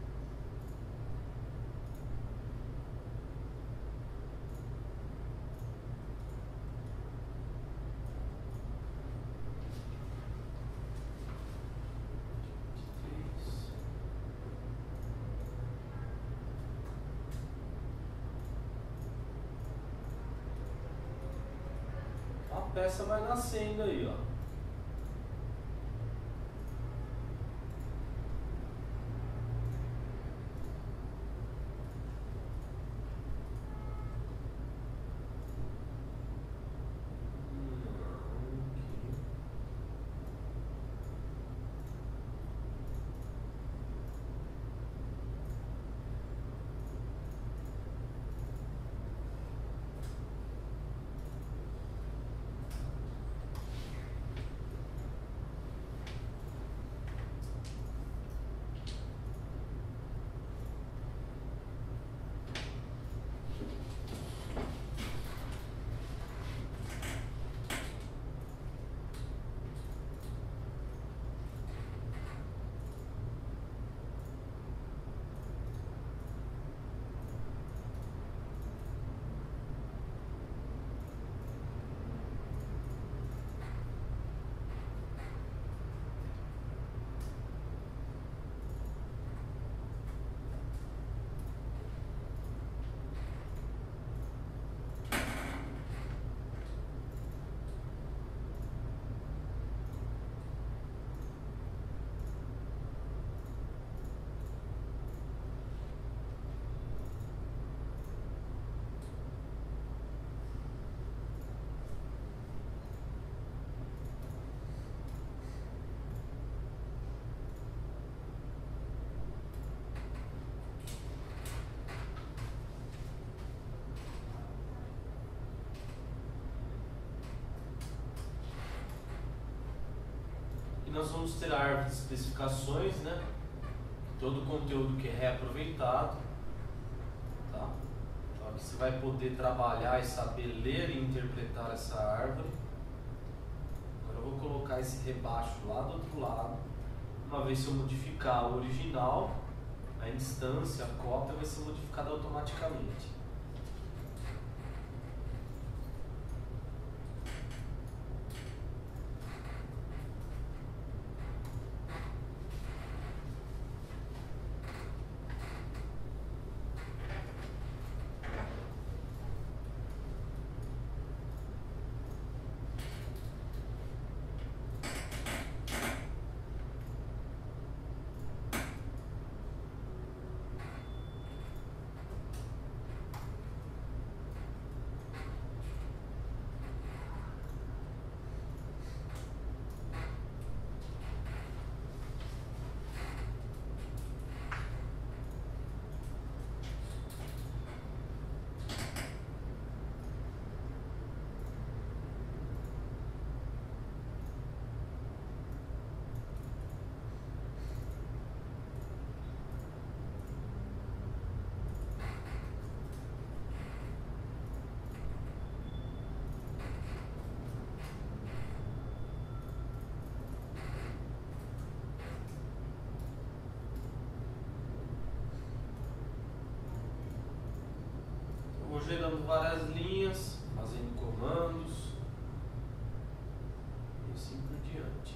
A peça vai nascendo aí, ó. Nós vamos ter a árvore de especificações, né? Todo o conteúdo que é reaproveitado, tá? Então aqui você vai poder trabalhar e saber ler e interpretar essa árvore. Agora eu vou colocar esse rebaixo lá do outro lado. Uma vez que eu modificar o original, a instância, a cópia vai ser modificada automaticamente. Vou gerando várias linhas, fazendo comandos e assim por diante.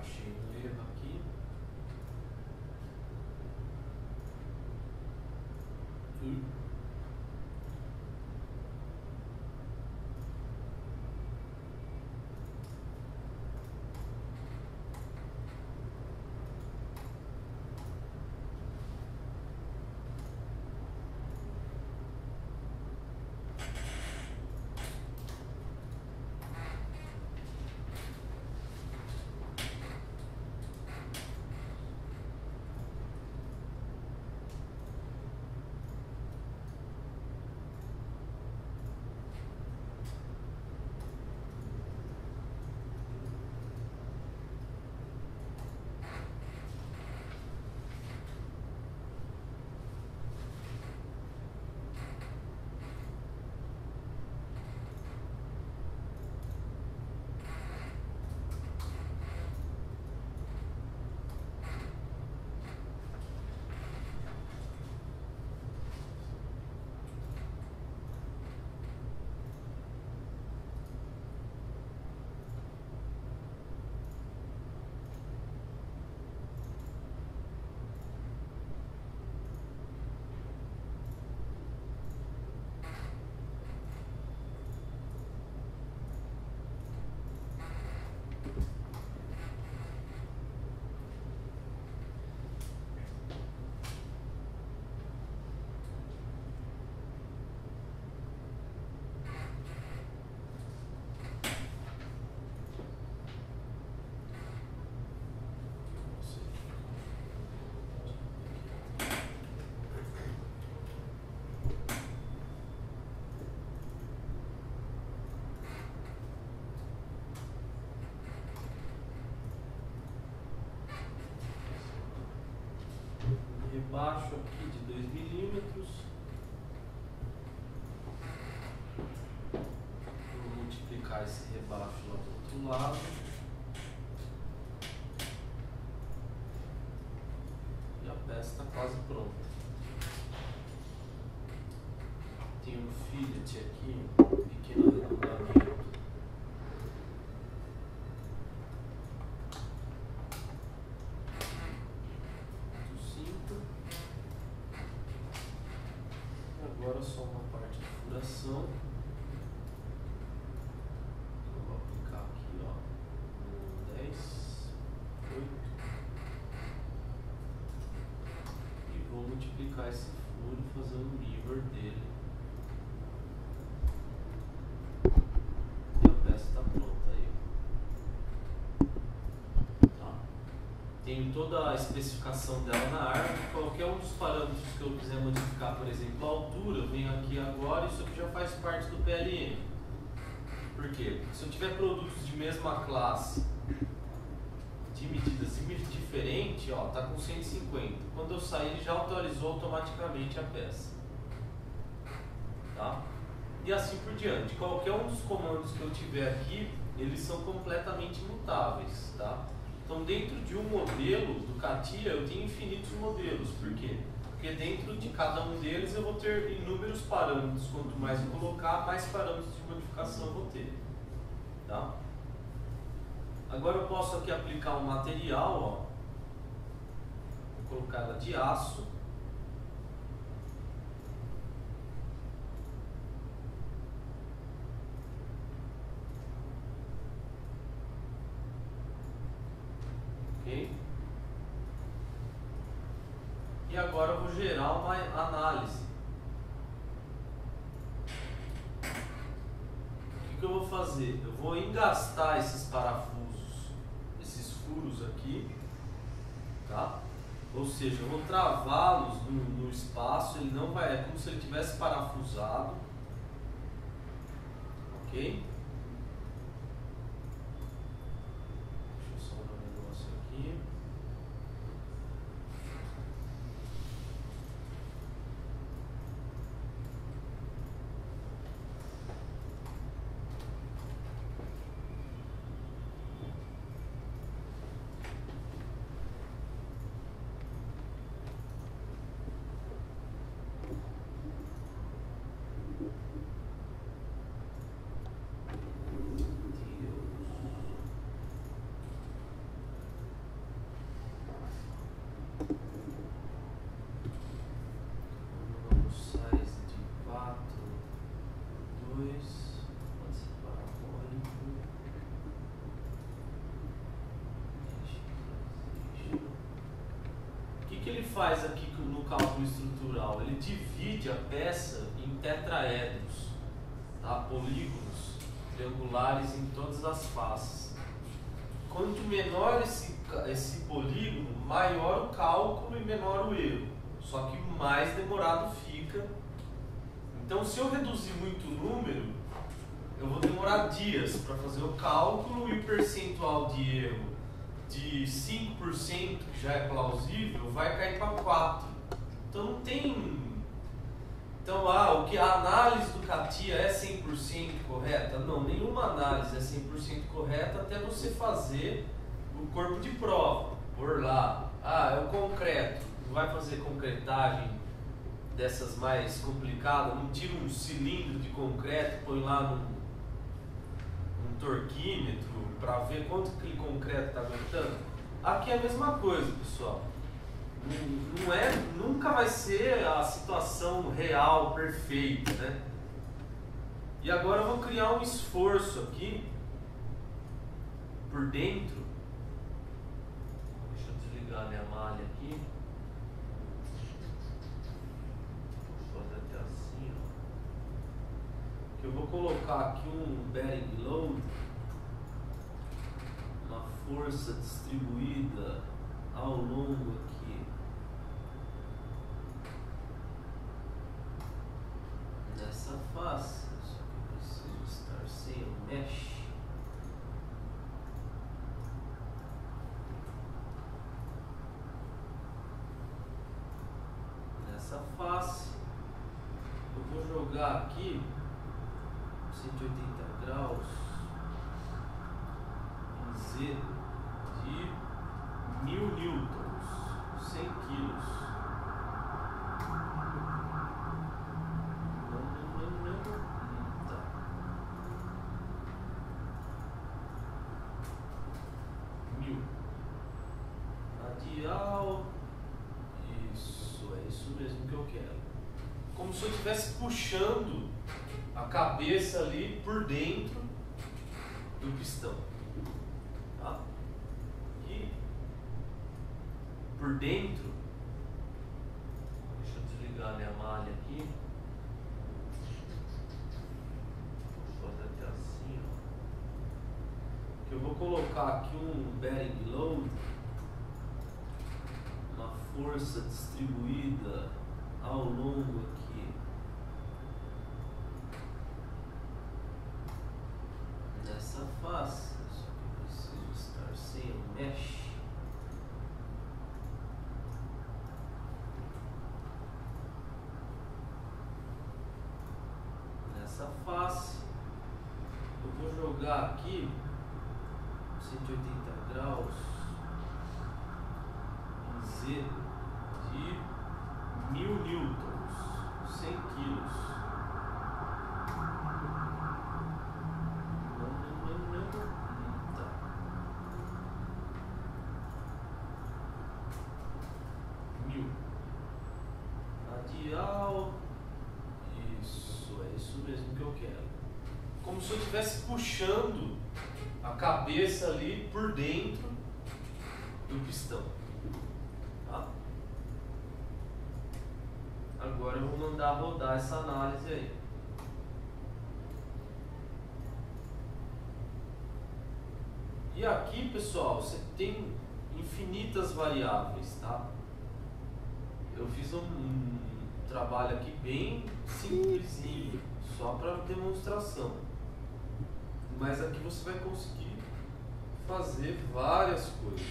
Achei um erro aqui. Rebaixo aqui de 2 milímetros. Vou multiplicar esse rebaixo lá do outro lado. E a peça está quase pronta. Tem um fillet aqui, um pequeno arredondamento. agora só uma parte de furação. Eu vou aplicar aqui, ó, no 10, 8 e vou multiplicar esse furo e fazer um mirror dele. E a peça está pronta aí. Tá. Tenho toda a especificação dela na árvore. Qualquer um dos parâmetros que eu quiser modificar, por exemplo, a altura, eu venho aqui agora, isso aqui já faz parte do PLM. Por quê? Porque se eu tiver produtos de mesma classe, de medidas diferentes, ó, tá com 150. Quando eu sair, ele já atualizou automaticamente a peça. Tá? E assim por diante. Qualquer um dos comandos que eu tiver aqui, eles são completamente mutáveis. Tá? Então, dentro de um modelo do CATIA, eu tenho infinitos modelos. Por quê? Porque dentro de cada um deles eu vou ter inúmeros parâmetros. Quanto mais eu colocar, mais parâmetros de modificação eu vou ter. Tá? Agora eu posso aqui aplicar um material, ó. Vou colocar ela de aço. Ok? E agora eu vou gerar uma análise. O que eu vou fazer? Eu vou engastar esses parafusos, esses furos aqui, tá? Ou seja, eu vou travá-los no espaço, ele não vai, é como se ele tivesse parafusado, ok? Deixa eu salvar um negócio aqui. O que ele faz aqui no cálculo estrutural? Ele divide a peça em tetraedros, tá? Polígonos triangulares em todas as faces. Quanto menor esse polígono, maior o cálculo e menor o erro. Só que mais demorado fica. Então, se eu reduzir muito o número, eu vou demorar dias para fazer o cálculo e o percentual de erro de 5%, que já é plausível, vai cair para 4%. Então não tem... Então, o que a análise do CATIA é 100% correta? Não, nenhuma análise é 100% correta até você fazer o corpo de prova. Por lá, é o concreto. Não vai fazer concretagem dessas mais complicadas, não tira um cilindro de concreto, põe lá num torquímetro para ver quanto aquele concreto está aguentando. Aqui é a mesma coisa, pessoal. Nunca vai ser a situação real, perfeita, né? E agora eu vou criar um esforço aqui por dentro. Deixa eu desligar a minha malha aqui. Vou fazer até assim, ó. Que eu vou colocar aqui um bearing load, uma força distribuída ao longo aqui nessa face. Só que eu preciso estar sem o mesh. Nessa face eu vou jogar aqui 180 graus em Z de 1000 newtons, 100 quilos. Tá. Radial. Isso, é isso mesmo que eu quero. Como se eu estivesse puxando a cabeça ali por dentro do pistão, tá? E por dentro, deixa eu desligar a minha malha aqui, vou fazer até assim, ó. Que eu vou colocar aqui um bearing load, uma força distribuída ao longo aqui nessa face, só que eu preciso estar sem o mesh. Nessa face eu vou jogar aqui 180 graus em Z de 1000 newtons, 100 quilos. Tá. Mil. Radial. Isso, é isso mesmo que eu quero. Como se eu estivesse puxando a cabeça ali por dentro do pistão. Tá? Agora eu vou mandar rodar essa análise aí. E aqui, pessoal, você tem infinitas variáveis, tá? Eu fiz um trabalho aqui bem simplesinho, só para demonstração. Mas aqui você vai conseguir fazer várias coisas.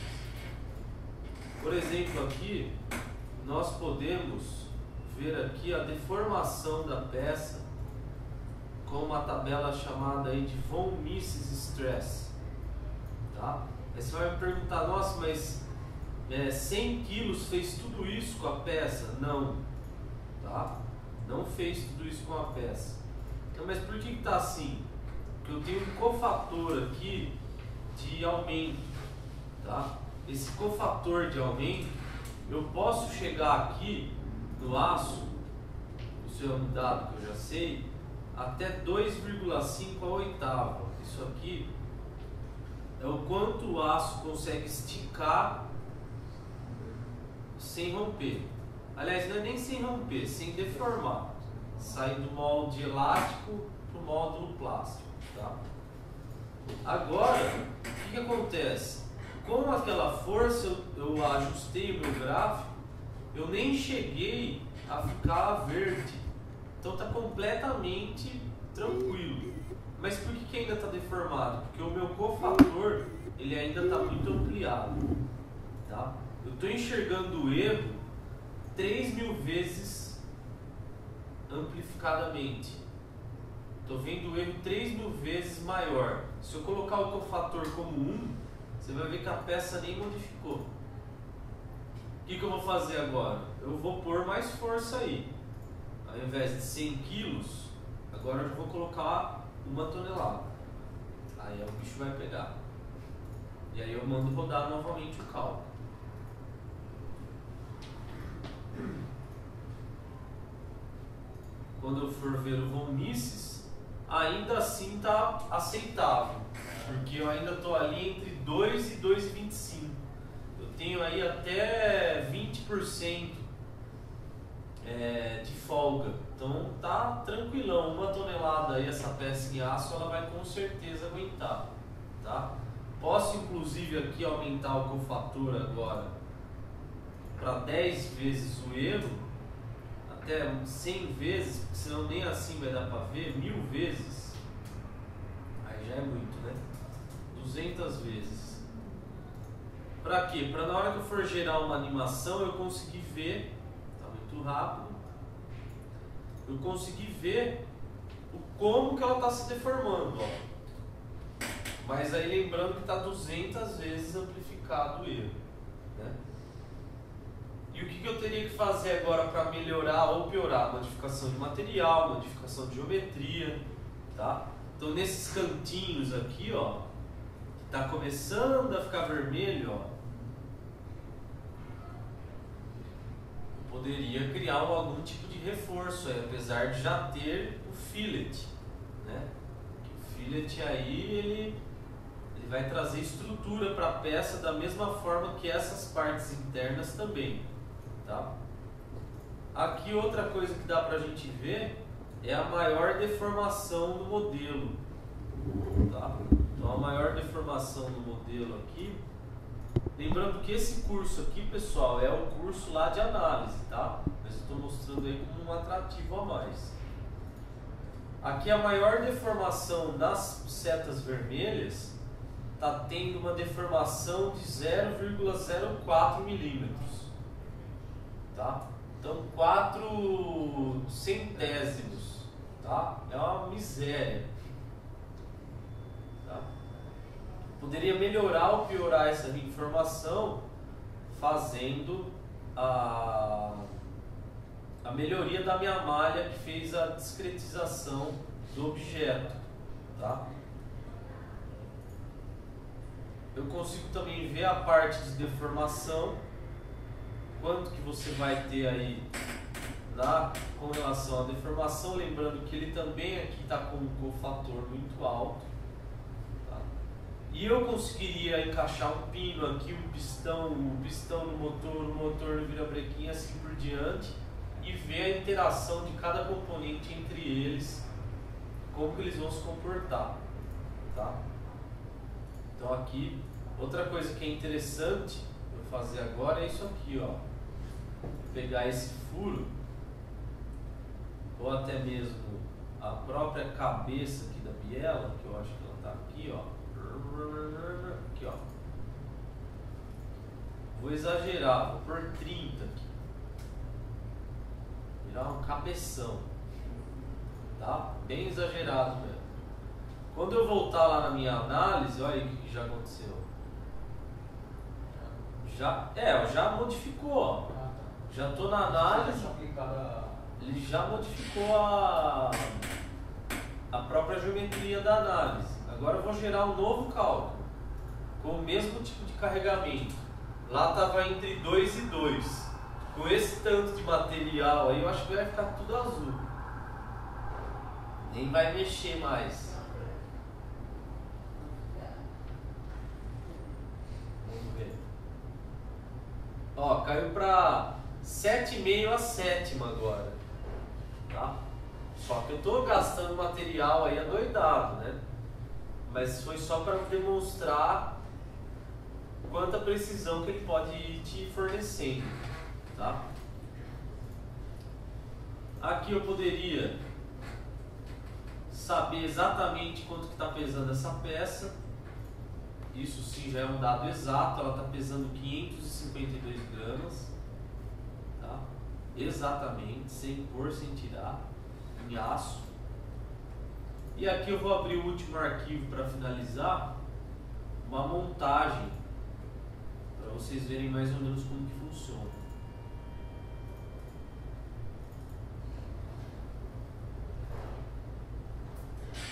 Por exemplo, aqui nós podemos ver aqui a deformação da peça com uma tabela chamada aí de von Mises Stress, tá? Aí você vai me perguntar, nossa, mas 100 quilos fez tudo isso com a peça? Não, tá? Não fez tudo isso com a peça. Então, mas por que está assim? Porque eu tenho um cofator aqui de aumento, tá? Esse cofator de aumento, eu posso chegar aqui no aço, isso é um dado que eu já sei, até 2,5 a oitava. Isso aqui é o quanto o aço consegue esticar sem romper. Aliás, não é nem sem romper, sem deformar. Sai do molde elástico para o módulo plástico. Tá? Agora, o que acontece? Com aquela força eu ajustei o meu gráfico, eu nem cheguei a ficar verde. Então está completamente tranquilo. Mas por que ainda está deformado? Porque o meu cofator ele ainda está muito ampliado. Tá? Eu estou enxergando o erro 3.000 vezes amplificadamente. Estou vendo o erro 3.000 vezes maior. Se eu colocar o cofator como 1, você vai ver que a peça nem modificou. O que eu vou fazer agora? Eu vou pôr mais força aí. Ao invés de 100 quilos, agora eu vou colocar 1 tonelada. Aí o bicho vai pegar. E aí eu mando rodar novamente o cálculo. Quando eu for ver o von Mises, ainda assim está aceitável, porque eu ainda estou ali entre 2 e 2,25. Eu tenho aí até 20% de folga, então tá tranquilão. 1 tonelada aí, essa peça em aço, ela vai com certeza aguentar, tá? Posso inclusive aqui aumentar o cofator agora para 10 vezes o erro, até 100 vezes, porque senão nem assim vai dar para ver, 1000 vezes, aí já é muito, né? 200 vezes. Para quê? Para na hora que eu for gerar uma animação eu conseguir ver, tá muito rápido, eu conseguir ver como que ela está se deformando, ó. Mas aí lembrando que está 200 vezes amplificado o erro, né? E o que eu teria que fazer agora para melhorar ou piorar? Modificação de material, modificação de geometria, tá? Então nesses cantinhos aqui, ó, que está começando a ficar vermelho, ó, eu poderia criar algum tipo de reforço aí, apesar de já ter o fillet, né? O fillet aí ele vai trazer estrutura para a peça da mesma forma que essas partes internas também, tá? Aqui outra coisa que dá para a gente ver é a maior deformação do modelo, tá? Então a maior deformação do modelo aqui, lembrando que esse curso aqui, pessoal, é o curso lá de análise, tá? Mas eu estou mostrando aí como um atrativo a mais. Aqui a maior deformação das setas vermelhas está tendo uma deformação de 0,04 milímetros, tá? Então 4 centésimos, tá? É uma miséria, tá? Poderia melhorar ou piorar essa informação fazendo a melhoria da minha malha que fez a discretização do objeto, tá? Eu consigo também ver a parte de deformação, quanto que você vai ter aí com relação à deformação, lembrando que ele também aqui está com um cofator muito alto, tá? E eu conseguiria encaixar um pino aqui, o pistão no motor, o motor no virabrequim, assim por diante, e ver a interação de cada componente entre eles, como que eles vão se comportar, tá? Então aqui, outra coisa que é interessante eu fazer agora é isso aqui, ó. Pegar esse furo, ou até mesmo a própria cabeça aqui da biela, que eu acho que ela está aqui, ó. Aqui, ó. Vou exagerar, vou pôr 30 aqui. Virar um cabeção, tá? Bem exagerado mesmo. Quando eu voltar lá na minha análise, olha aí o que já aconteceu. Já modificou, ó. Já estou na análise, ele já modificou a própria geometria da análise. Agora eu vou gerar um novo cálculo, com o mesmo tipo de carregamento. Lá estava entre 2 e 2. Com esse tanto de material aí, eu acho que vai ficar tudo azul. Nem vai mexer mais. Vamos ver. Ó, caiu para 7,5 a sétima agora, tá? Só que eu estou gastando material aí adoidado, né? Mas foi só para demonstrar quanta precisão que ele pode ir te fornecendo, tá? Aqui eu poderia saber exatamente quanto que está pesando essa peça. Isso sim já é um dado exato, ela está pesando 552 gramas. Exatamente, sem pôr, sem tirar, em aço. E aqui eu vou abrir o último arquivo para finalizar, uma montagem, para vocês verem mais ou menos como que funciona.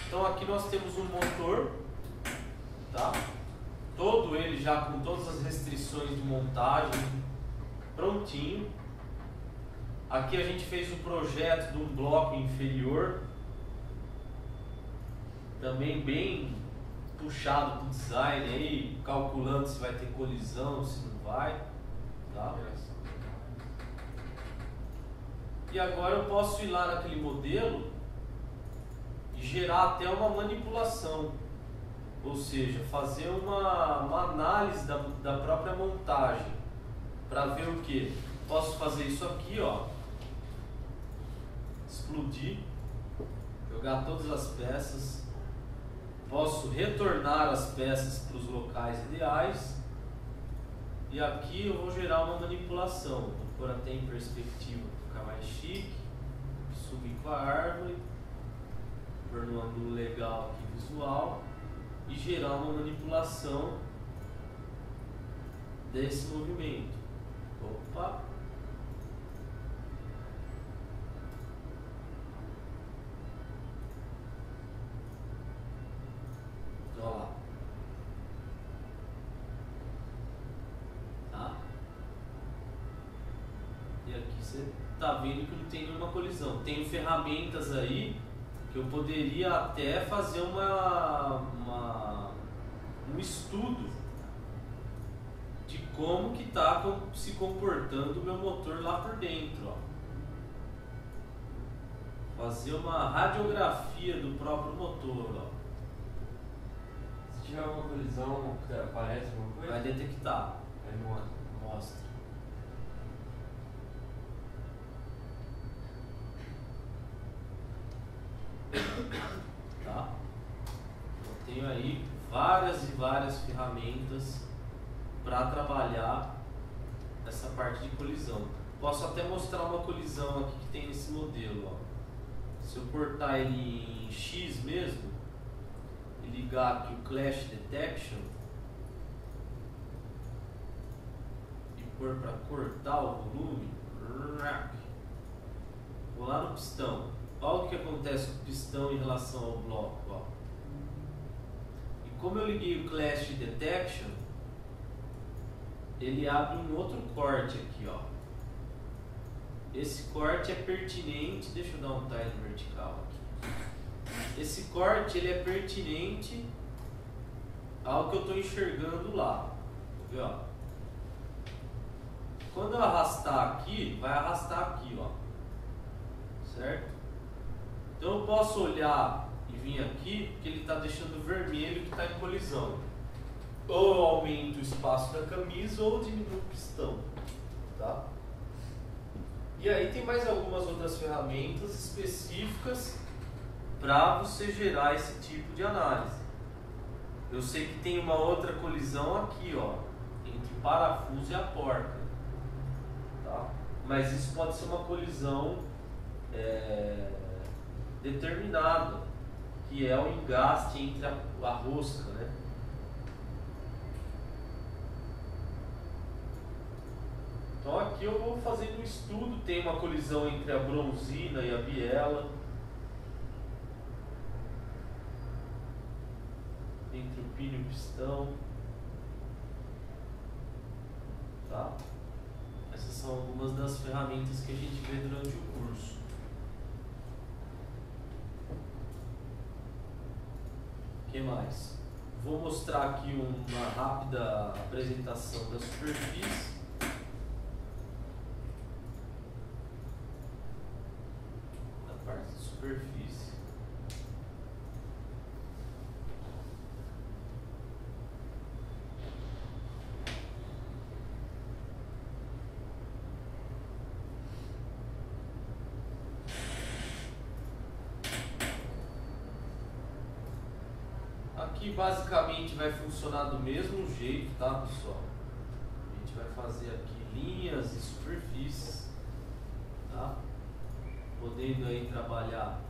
Então aqui nós temos um motor, tá? Todo ele já com todas as restrições de montagem, prontinho. Aqui a gente fez o projeto de um bloco inferior, também bem puxado para o design aí, calculando se vai ter colisão, se não vai, tá? E agora eu posso ir lá naquele modelo e gerar até uma manipulação, ou seja, fazer uma análise da própria montagem, para ver o que? Posso fazer isso aqui, ó. Explodir, jogar todas as peças, posso retornar as peças para os locais ideais, e aqui eu vou gerar uma manipulação, vou pôr até em perspectiva para ficar mais chique, subir com a árvore, pôr num ângulo legal aqui visual e gerar uma manipulação desse movimento. Opa! Olha lá. Tá? E aqui você está vendo que não tem nenhuma colisão. Tenho ferramentas aí que eu poderia até fazer um estudo de como que está se comportando o meu motor lá por dentro, ó. Fazer uma radiografia do próprio motor, ó. Se tiver uma colisão, aparece alguma coisa? Vai detectar. Aí mostra. Mostra. Tá? Eu tenho aí várias e várias ferramentas para trabalhar essa parte de colisão. Posso até mostrar uma colisão aqui que tem nesse modelo, ó. Se eu cortar ele em X mesmo e ligar aqui o Clash Detection e pôr para cortar o volume, vou lá no pistão. Olha o que acontece com o pistão em relação ao bloco, ó. E como eu liguei o Clash Detection, ele abre um outro corte aqui, ó. Esse corte é pertinente, deixa eu dar um tile vertical aqui. Esse corte ele é pertinente ao que eu estou enxergando lá. Viu? Quando eu arrastar aqui, vai arrastar aqui, ó. Certo? Então eu posso olhar e vir aqui, porque ele está deixando vermelho que está em colisão. Ou eu aumento o espaço da camisa ou diminuo o pistão. Tá? E aí tem mais algumas outras ferramentas específicas para você gerar esse tipo de análise. Eu sei que tem uma outra colisão aqui, ó, entre o parafuso e a porta. Tá? Mas isso pode ser uma colisão determinada, que é o engaste entre a rosca, né? Então aqui eu vou fazendo um estudo, tem uma colisão entre a bronzina e a biela, entre o pino e o pistão, tá? Essas são algumas das ferramentas que a gente vê durante o curso. O que mais? Vou mostrar aqui uma rápida apresentação da superfície. Superfície. Aqui basicamente vai funcionar do mesmo jeito, tá, pessoal? A gente vai fazer aqui linhas e superfícies, tá? Podendo aí trabalhar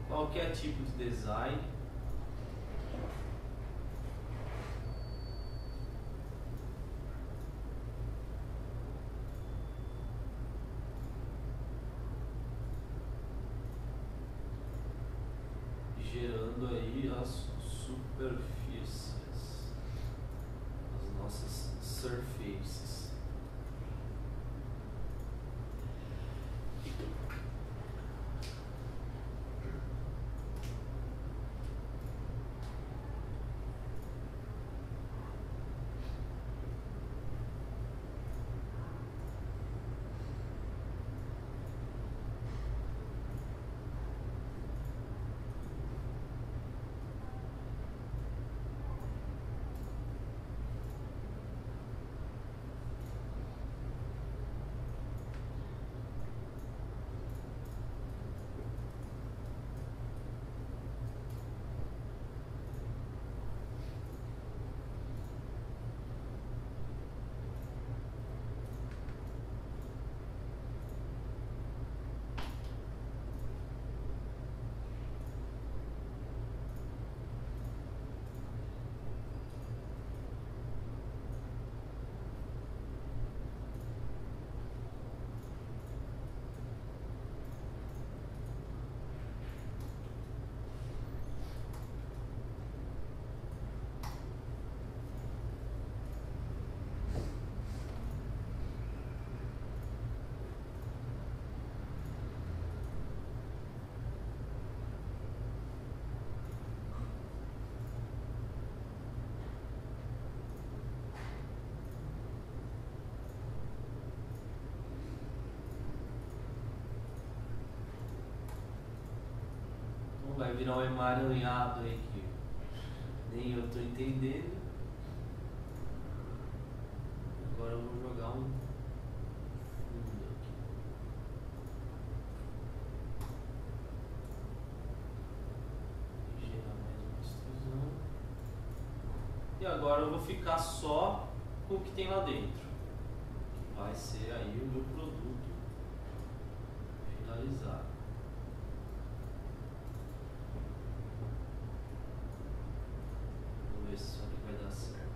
qualquer tipo de design. E gerando aí as superfícies, as nossas surfaces. vai virar um emaranhado aí que nem eu tô entendendo. Agora eu vou jogar um fundo aqui. Gerar mais uma extrusão. E agora eu vou ficar só com o que tem lá dentro, que vai ser aí o meu produto finalizado. Vamos ver se isso aqui vai dar certo.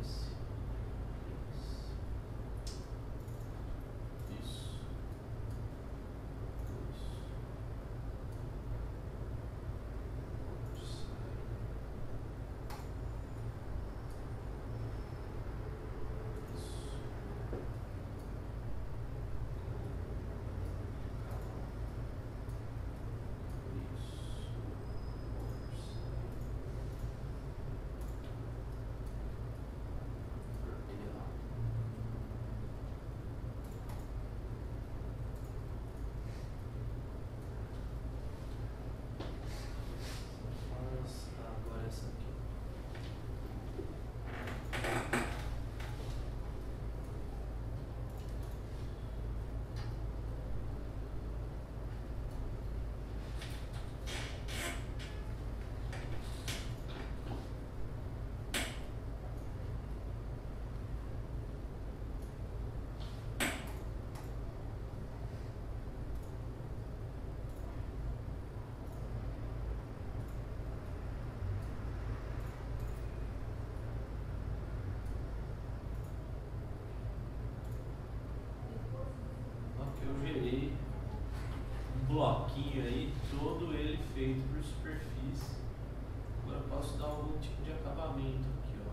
Esse. Isso. Agora essa aqui. Aqui eu gerei um bloquinho aí, todo ele feito por superfície. Agora eu posso dar algum tipo de acabamento aqui, ó.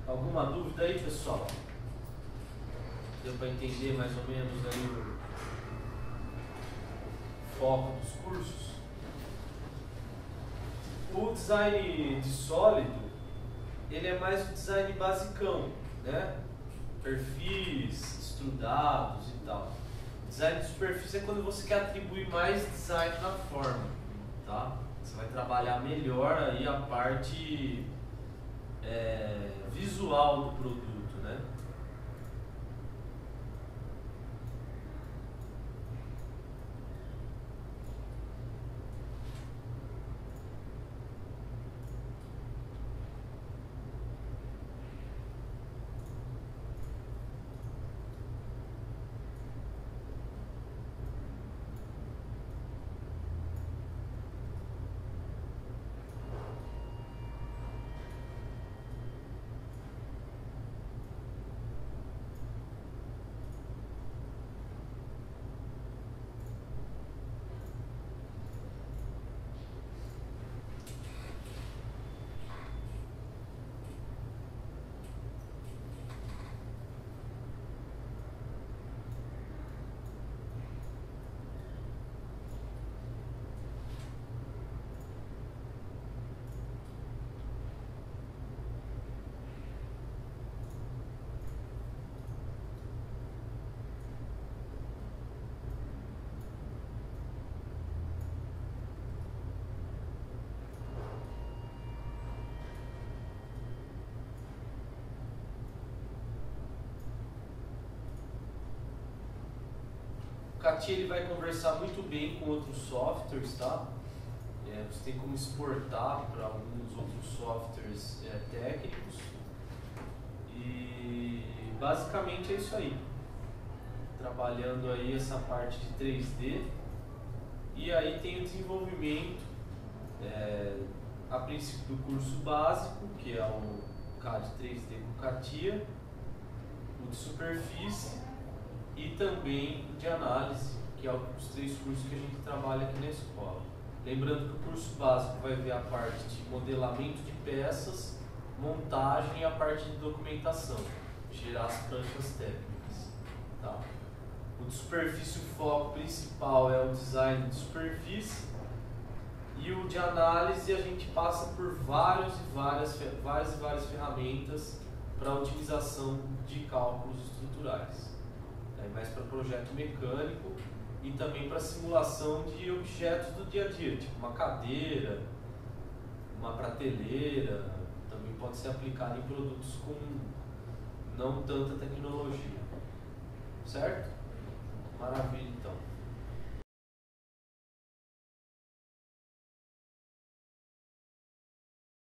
Alguma dúvida aí, pessoal? Deu para entender mais ou menos aí o foco dos cursos? O design de sólido, ele é mais o design basicão, né? Perfis, estudados e tal. Design de superfície é quando você quer atribuir mais design na forma, tá? Você vai trabalhar melhor aí a parte visual do produto, né? CATIA ele vai conversar muito bem com outros softwares, tá? Você tem como exportar para alguns outros softwares técnicos. E basicamente é isso aí. Trabalhando aí essa parte de 3D. E aí tem o desenvolvimento, a princípio do curso básico, que é o CAD 3D com CATIA, o de superfície e também o de análise, que é os 3 cursos que a gente trabalha aqui na escola. Lembrando que o curso básico vai ver a parte de modelamento de peças, montagem e a parte de documentação, gerar as pranchas técnicas. Tá? O de superfície, o foco principal é o design de superfície, e o de análise a gente passa por várias ferramentas para otimização de cálculos estruturais. Mais para projeto mecânico e também para simulação de objetos do dia a dia, tipo uma cadeira, uma prateleira, também pode ser aplicado em produtos com não tanta tecnologia. Certo? Maravilha, então.